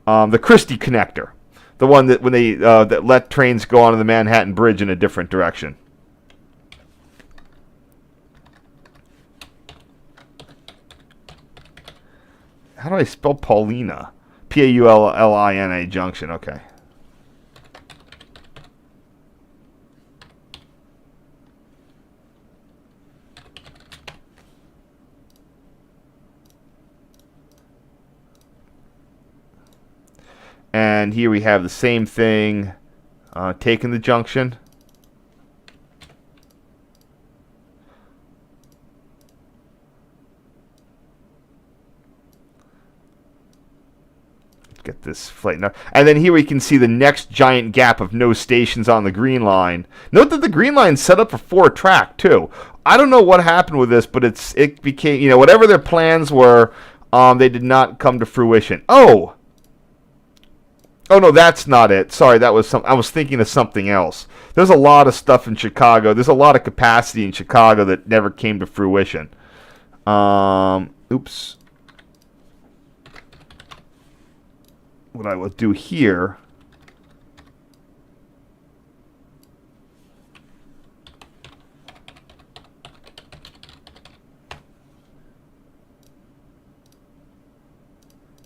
The Christie connector. The one that when they that let trains go onto the Manhattan Bridge in a different direction. How do I spell Paulina? Paulina junction. Okay. And here we have the same thing, taking the junction. Get this flight now. And then here we can see the next giant gap of no stations on the Green Line. Note that the Green Line's set up for 4-track too. I don't know what happened with this, but it became, whatever their plans were, they did not come to fruition. Oh no, that's not it. Sorry, that was I was thinking of something else. There's a lot of stuff in Chicago. There's a lot of capacity in Chicago that never came to fruition. Oops. What I will do here.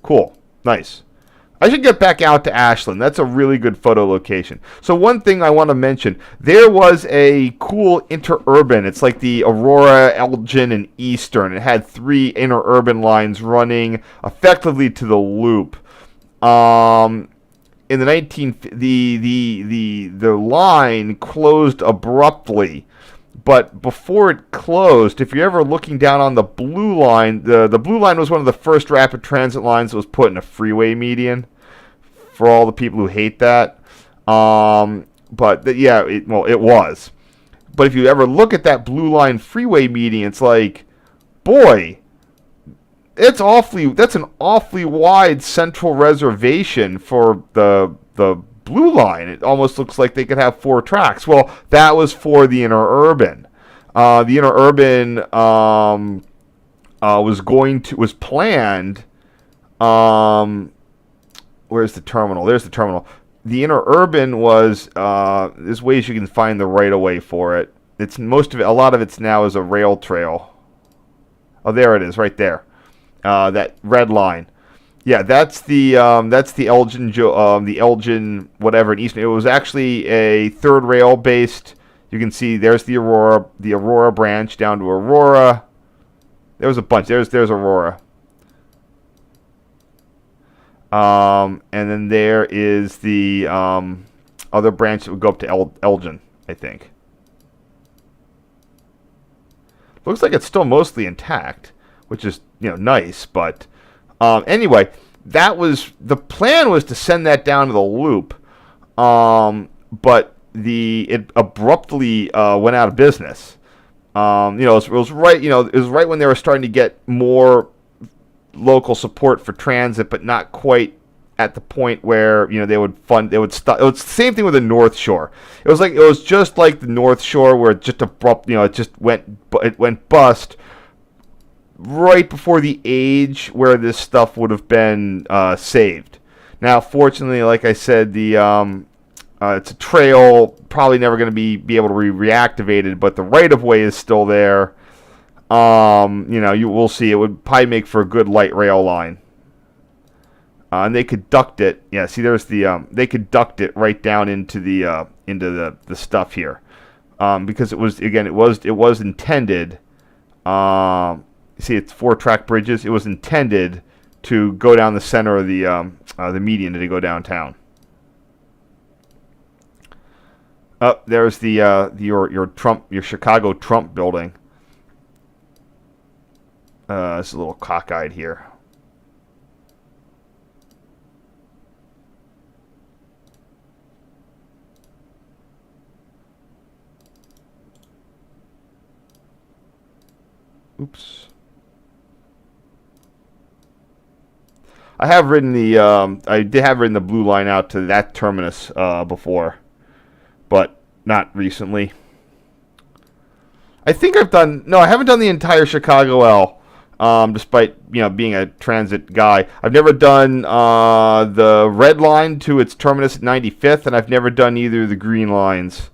Cool. Nice. I should get back out to Ashland. That's a really good photo location. So one thing I want to mention, there was a cool interurban. It's like the Aurora, Elgin, and Eastern. It had 3 interurban lines running effectively to the loop. In the line closed abruptly. But before it closed, if you're ever looking down on the blue line, the blue line was one of the first rapid transit lines that was put in a freeway median. For all the people who hate that, it was. But if you ever look at that blue line freeway median, it's like, boy, that's an awfully wide central reservation for the blue line. It almost looks like they could have 4 tracks. Well, that was for the interurban. The interurban was planned. Where's the terminal? There's the terminal. The interurban was. There's ways you can find the right of way for it. It's most of it. A lot of it's now is a rail trail. Oh, there it is, right there. That red line. Yeah, that's the Elgin whatever in Eastern. It was actually a third rail based. You can see there's the Aurora branch down to Aurora. There was a bunch. There's Aurora. And then there is the other branch that would go up to Elgin, I think. Looks like it's still mostly intact, which is nice. But anyway, the plan was to send that down to the loop, but it abruptly went out of business. It was right. It was right when they were starting to get more local support for transit, but not quite at the point where they would stop. It was the same thing with the North Shore. It was just like the North Shore, where it just it went bust right before the age where this stuff would have been saved. Now, fortunately, like I said, it's a trail, probably never going to be able to be reactivated, but the right of way is still there. You will see it would probably make for a good light rail line. And they could duct it. Yeah, see, there's they could duct it right down into the stuff here, because it was intended. See, it's 4-track bridges. It was intended to go down the center of the median to go downtown. There's your Chicago Trump building. It's a little cockeyed here. Oops. I have ridden the I did have ridden the blue line out to that terminus before, but not recently. I think I've done no, I haven't done the entire Chicago L. Despite being a transit guy, I've never done the red line to its terminus at 95th, and I've never done either of the green lines.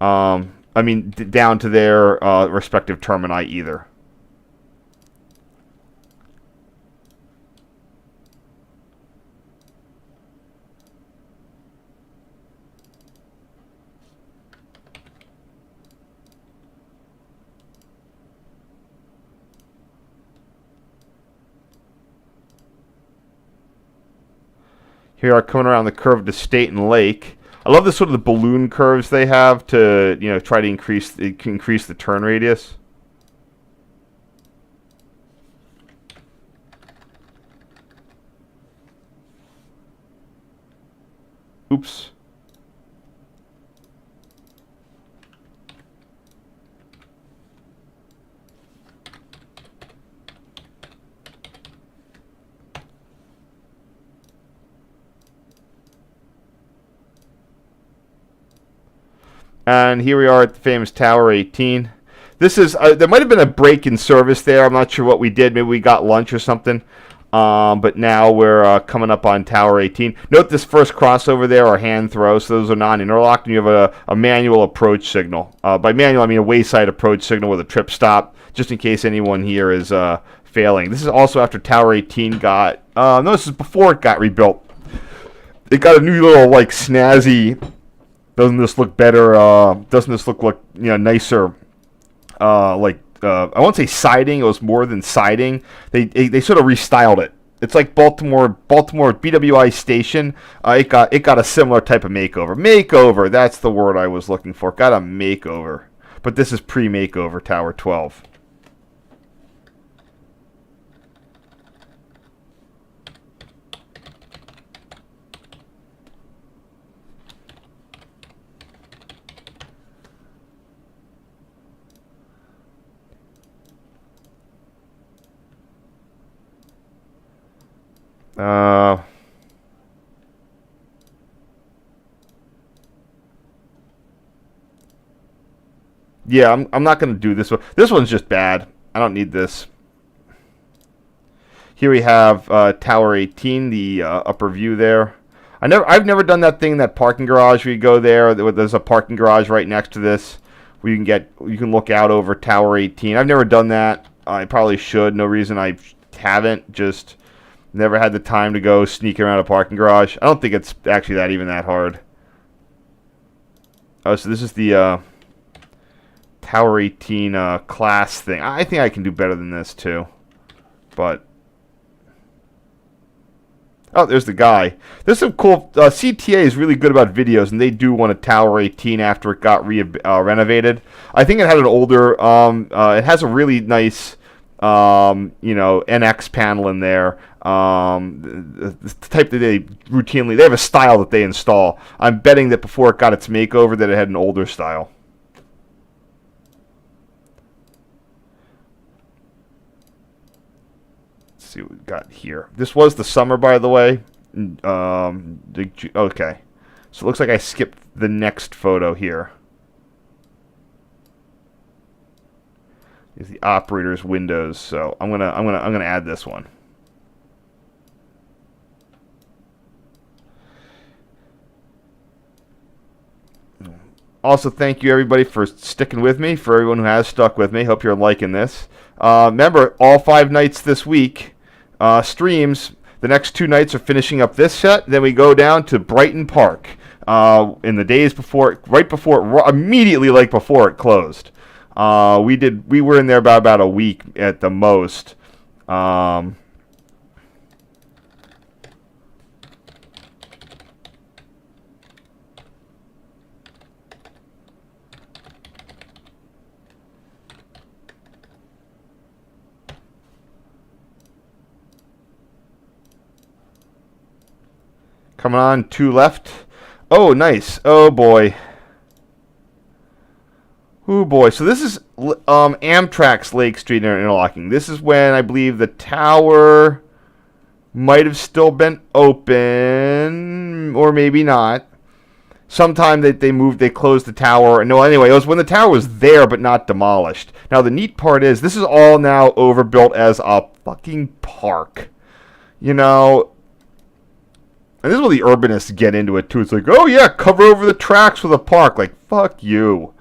I mean, down to their respective termini either. Here we are coming around the curve to State and Lake. I love the sort of the balloon curves they have to try to increase the turn radius. Oops. And here we are at the famous Tower 18. This is there might have been a break in service there. I'm not sure what we did. Maybe we got lunch or something. But now we're coming up on Tower 18. Note this first crossover there are hand throws, so those are non-interlocked, and you have a manual approach signal. By manual, I mean a wayside approach signal with a trip stop, just in case anyone here is failing. This is also after Tower 18 got... no, this is before it got rebuilt. It got a new little, like, snazzy... Doesn't this look better? Doesn't this look nicer? I won't say siding. It was more than siding. They sort of restyled it. It's like Baltimore BWI Station. It got a similar type of makeover. Makeover. That's the word I was looking for. Got a makeover. But this is pre-makeover Tower 12. Yeah, I'm not going to do this one. This one's just bad. I don't need this. Here we have Tower 18, the upper view there. I've never done that thing, that parking garage where you go there. There's a parking garage right next to this where you can look out over Tower 18. I've never done that. I probably should. No reason I haven't. Just never had the time to go sneaking around a parking garage. I don't think it's actually even that hard. Oh, so this is the Tower 18 class thing. I think I can do better than this too. But oh, there's the guy. There's some cool... CTA is really good about videos, and they do want a Tower 18 after it got renovated. I think it had an older... it has a really nice, NX panel in there. The type that they routinely... They have a style that they install. I'm betting that before it got its makeover that it had an older style. See what we got here. This was the summer, by the way. Okay, so it looks like I skipped the next photo here. Is the operator's windows. So I'm gonna add this one. Also, thank you everybody for sticking with me. For everyone who has stuck with me, hope you're liking this. Remember, all 5 nights this week. Streams. The next 2 nights are finishing up this set. Then we go down to Brighton Park in the days before, immediately like before it closed. We were in there about a week at the most. Coming on, 2 left. Oh, nice. Oh, boy. Oh boy, so this is Amtrak's Lake Street interlocking. This is when I believe the tower might have still been open, or maybe not. Sometime they closed the tower. No, anyway, it was when the tower was there but not demolished. Now the neat part is this is all now overbuilt as a fucking park. You know, and this is where the urbanists get into it too. It's like, oh yeah, cover over the tracks with a park. Like, fuck you.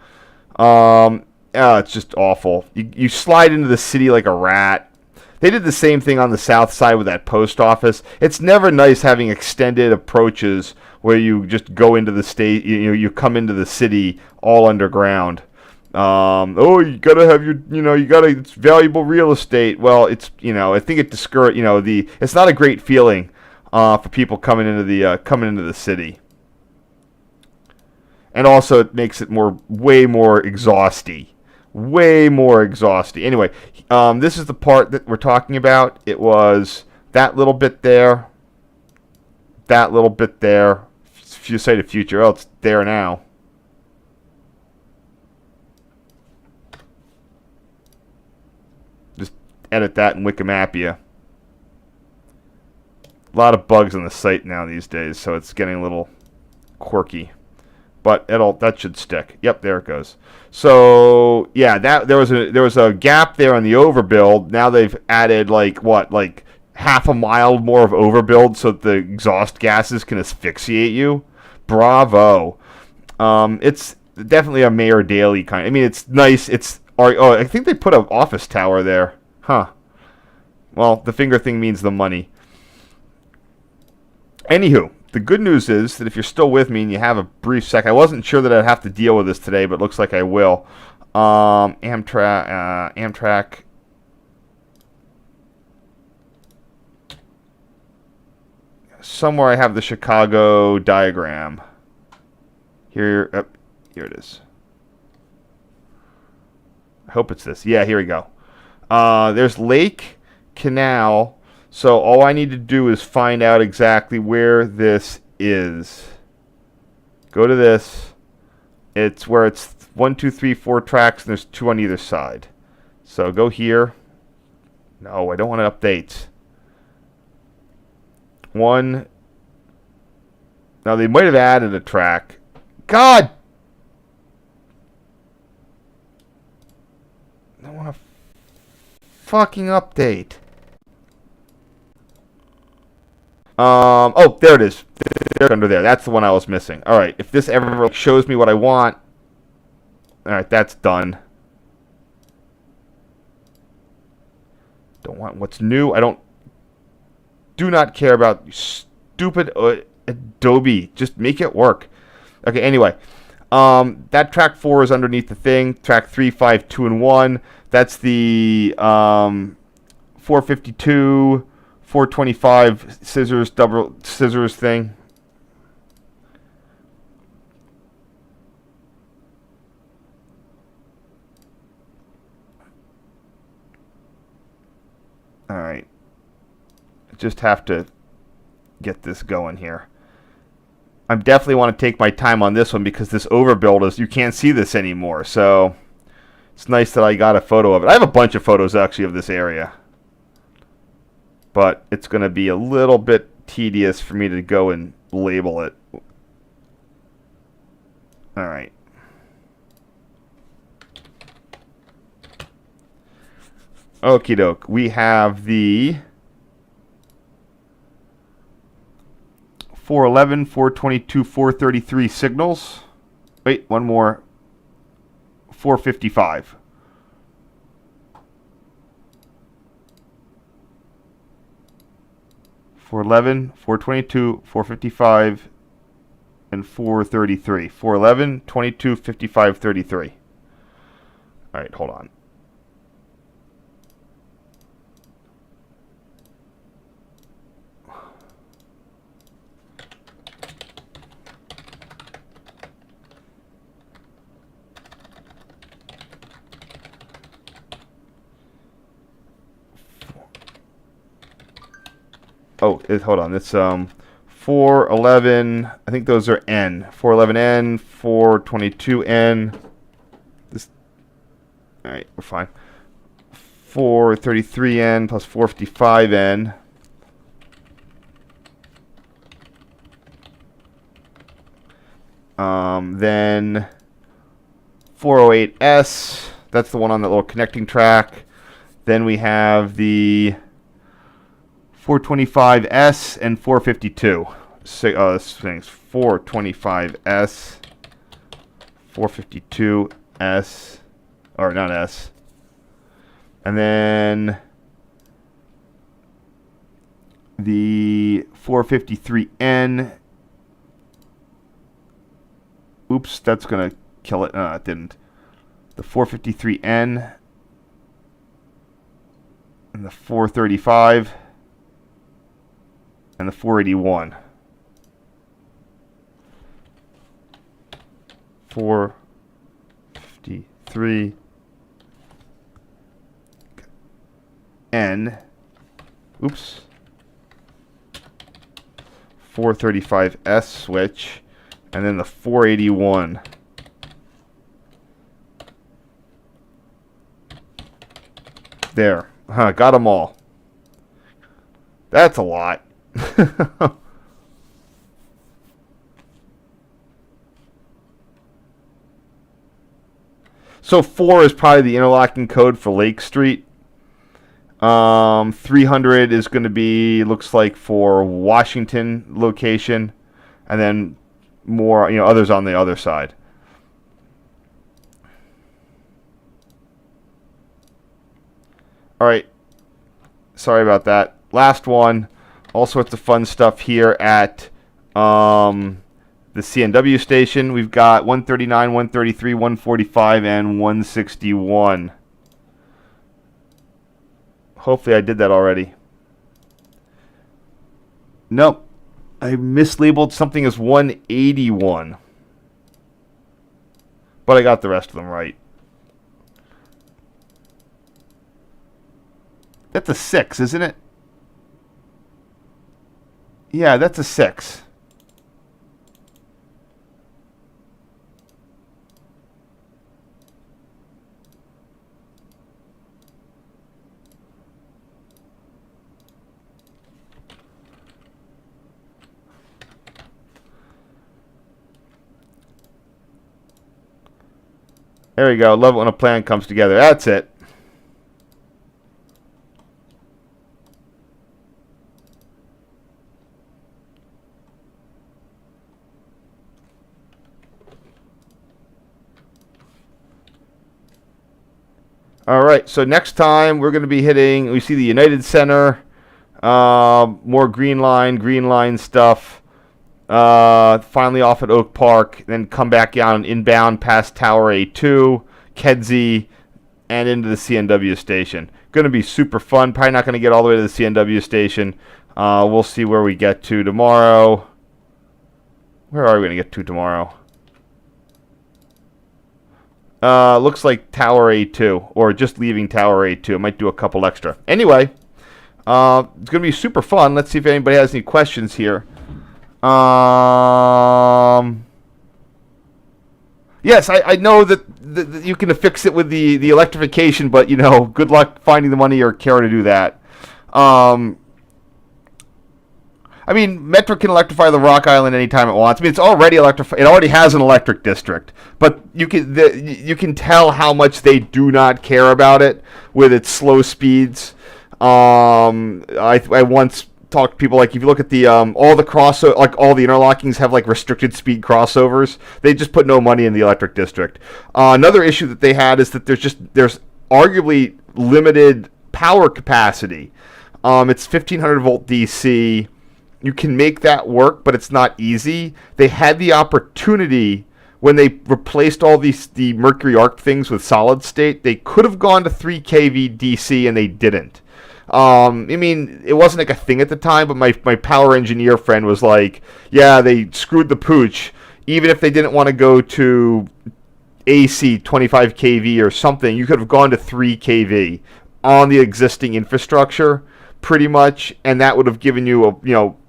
It's just awful. You slide into the city like a rat. They did the same thing on the south side with that post office. It's never nice having extended approaches where you just go into the state. You come into the city all underground. You gotta have it's valuable real estate. Well, it's I think it discourages. It's not a great feeling for people coming into the city. And also, it makes it way more exhausting. Way more exhausting. Anyway, this is the part that we're talking about. It was that little bit there. That little bit there. If you say the future, it's there now. Just edit that in Wikimapia. A lot of bugs on the site now these days, so it's getting a little quirky. But that should stick. Yep, there it goes. So yeah, there was a gap there on the overbuild. Now they've added like half a mile more of overbuild so that the exhaust gases can asphyxiate you. Bravo. It's definitely a Mayor Daley kind. I mean, it's nice. I think they put an office tower there. Huh. Well, the finger thing means the money. Anywho. The good news is that if you're still with me and you have a brief sec, I wasn't sure that I'd have to deal with this today, but it looks like I will. Amtrak. Somewhere I have the Chicago diagram. Here it is. I hope it's this. Yeah, here we go. There's Lake, Canal. So all I need to do is find out exactly where this is. Go to this. It's where it's 1, 2, 3, 4 tracks, and there's 2 on either side. So go here. No, I don't want to update. 1. Now they might have added a track. God! I don't want to fucking update. There it is. Under there. That's the one I was missing. Alright, if this ever shows me what I want. Alright, that's done. Don't want what's new. Do not care about stupid Adobe. Just make it work. Okay, anyway. That track 4 is underneath the thing. Track 3, 5, 2, and 1. That's the 452... 425 double scissors thing. All right. Just have to get this going here. I definitely want to take my time on this one because this overbuild is, you can't see this anymore. So it's nice that I got a photo of it. I have a bunch of photos actually of this area. But it's going to be a little bit tedious for me to go and label it. All right. Okie doke. We have the 411, 422, 433 signals. Wait, one more. 455. 411, 422, 455, and 433. 411, 22, 55, 33. All right, hold on. Hold on. It's 411. I think those are N. 411N, 422N. All right, we're fine. 433N plus 455N. Then 408S, that's the one on the little connecting track. Then we have the 425S and 452. Things 425S, 452S, or not S. And then the 453N. Oops, that's going to kill it. No, it didn't. The 453N and the 435 and the 481. 453 N. Oops. 435S switch. And then the 481. There. Got them all. That's a lot. So 4 is probably the interlocking code for Lake Street. 300 is going to be, looks like, for Washington location. And then more, others on the other side. All right. Sorry about that. Last one. All sorts of fun stuff here at the CNW station. We've got 139, 133, 145, and 161. Hopefully I did that already. Nope. I mislabeled something as 181. But I got the rest of them right. That's a 6, isn't it? Yeah, that's a 6. There we go. Love it when a plan comes together. That's it. All right, so next time we're going to be hitting, we see the United Center, more green line stuff, finally off at Oak Park, then come back down inbound past Tower A2, Kedzie, and into the CNW station. Going to be super fun. Probably not going to get all the way to the CNW station. We'll see where we get to tomorrow. Where are we going to get to tomorrow? Looks like Tower A2, or just leaving Tower A2. I might do a couple extra. Anyway, it's going to be super fun. Let's see if anybody has any questions here. Yes, I know that you can fix it with the electrification, but, good luck finding the money or care to do that. Metra can electrify the Rock Island anytime it wants. It's already electrified. It already has an electric district, but you can tell how much they do not care about it with its slow speeds. I once talked to people, like, if you look at the all the interlockings have restricted speed crossovers. They just put no money in the electric district. Another issue that they had is that there's arguably limited power capacity. It's 1500 volt DC. You can make that work, but it's not easy. They had the opportunity when they replaced all the mercury arc things with solid state. They could have gone to 3 kV DC, and they didn't. It wasn't like a thing at the time, but my power engineer friend was like, yeah, they screwed the pooch. Even if they didn't want to go to AC 25 kV or something, you could have gone to 3 kV on the existing infrastructure, pretty much, and that would have given you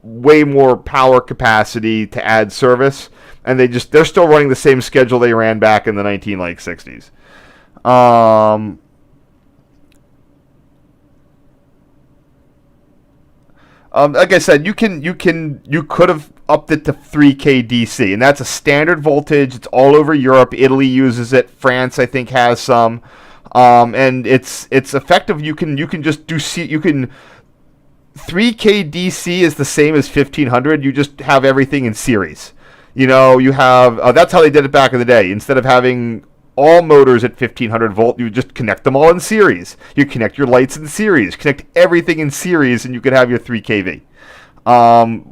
way more power capacity to add service. And they're still running the same schedule they ran back in the 1960s. Um, like I said, you could have upped it to 3K DC, and that's a standard voltage. It's all over Europe. Italy uses it. France, I think, has some, and it's effective. You can just do 3K DC is the same as 1500. You just have everything in series. You have that's how they did it back in the day. Instead of having all motors at 1500 volt, you just connect them all in series. You connect your lights in series, connect everything in series, and you could have your 3 kV,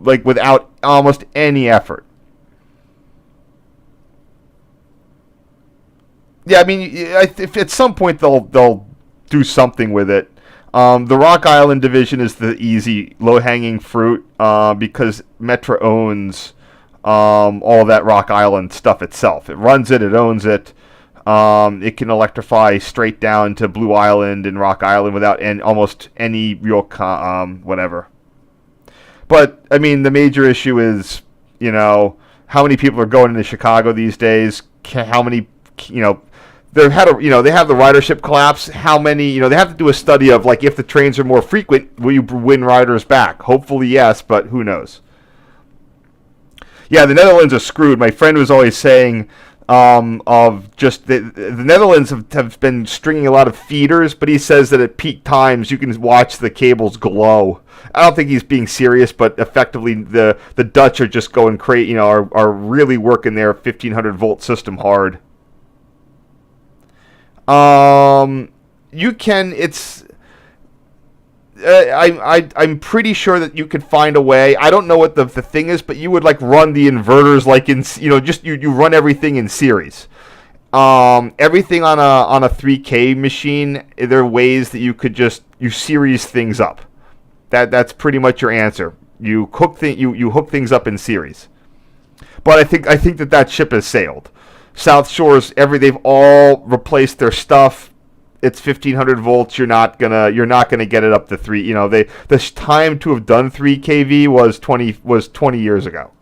like without almost any effort. Yeah, I mean, if at some point they'll do something with it. The Rock Island division is the easy, low-hanging fruit because Metra owns all of that Rock Island stuff itself. It runs it, it owns it. It can electrify straight down to Blue Island and Rock Island without almost any real whatever. But I mean, the major issue is, how many people are going into Chicago these days? How many, they have the ridership collapse. How many, they have to do a study of like if the trains are more frequent, will you win riders back? Hopefully yes, but who knows? Yeah, the Netherlands are screwed. My friend was always saying of just the Netherlands have been stringing a lot of feeders, but he says that at peak times you can watch the cables glow. I don't think he's being serious, but effectively the Dutch are just going crazy. Are really working their 1500 volt system hard. You can. It's. I'm pretty sure that you could find a way. I don't know what the thing is, but you would like run the inverters like in just you run everything in series. Everything on a 3K machine. There are ways that you could just series things up. That's pretty much your answer. You hook things up in series. But I think that ship has sailed. South Shores they've all replaced their stuff. It's 1500 volts. You're not gonna get it up to 3. The time to have done 3 kV was 20 years ago.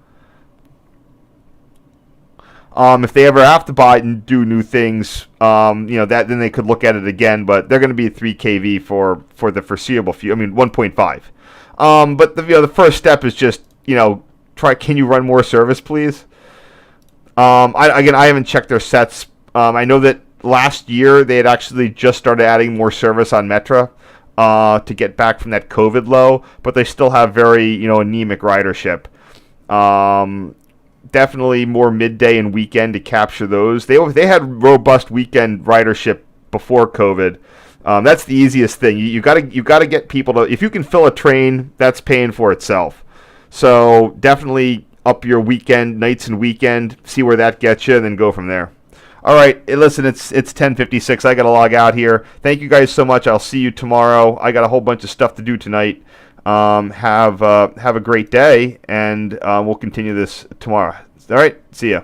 If they ever have to buy it and do new things, that then they could look at it again. But they're going to be 3 kV for the foreseeable future. I mean 1.5. But the first step is just try. Can you run more service, please? I haven't checked their sets. I know that last year they had actually just started adding more service on Metra to get back from that COVID low, but they still have very anemic ridership. Definitely more midday and weekend to capture those. They had robust weekend ridership before COVID. That's the easiest thing. You gotta get people to. If you can fill a train, that's paying for itself. So definitely up your weekend nights and weekend. See where that gets you, and then go from there. All right, listen, it's 10:56. I got to log out here. Thank you guys so much. I'll see you tomorrow. I got a whole bunch of stuff to do tonight. Have a great day, and we'll continue this tomorrow. All right, see ya.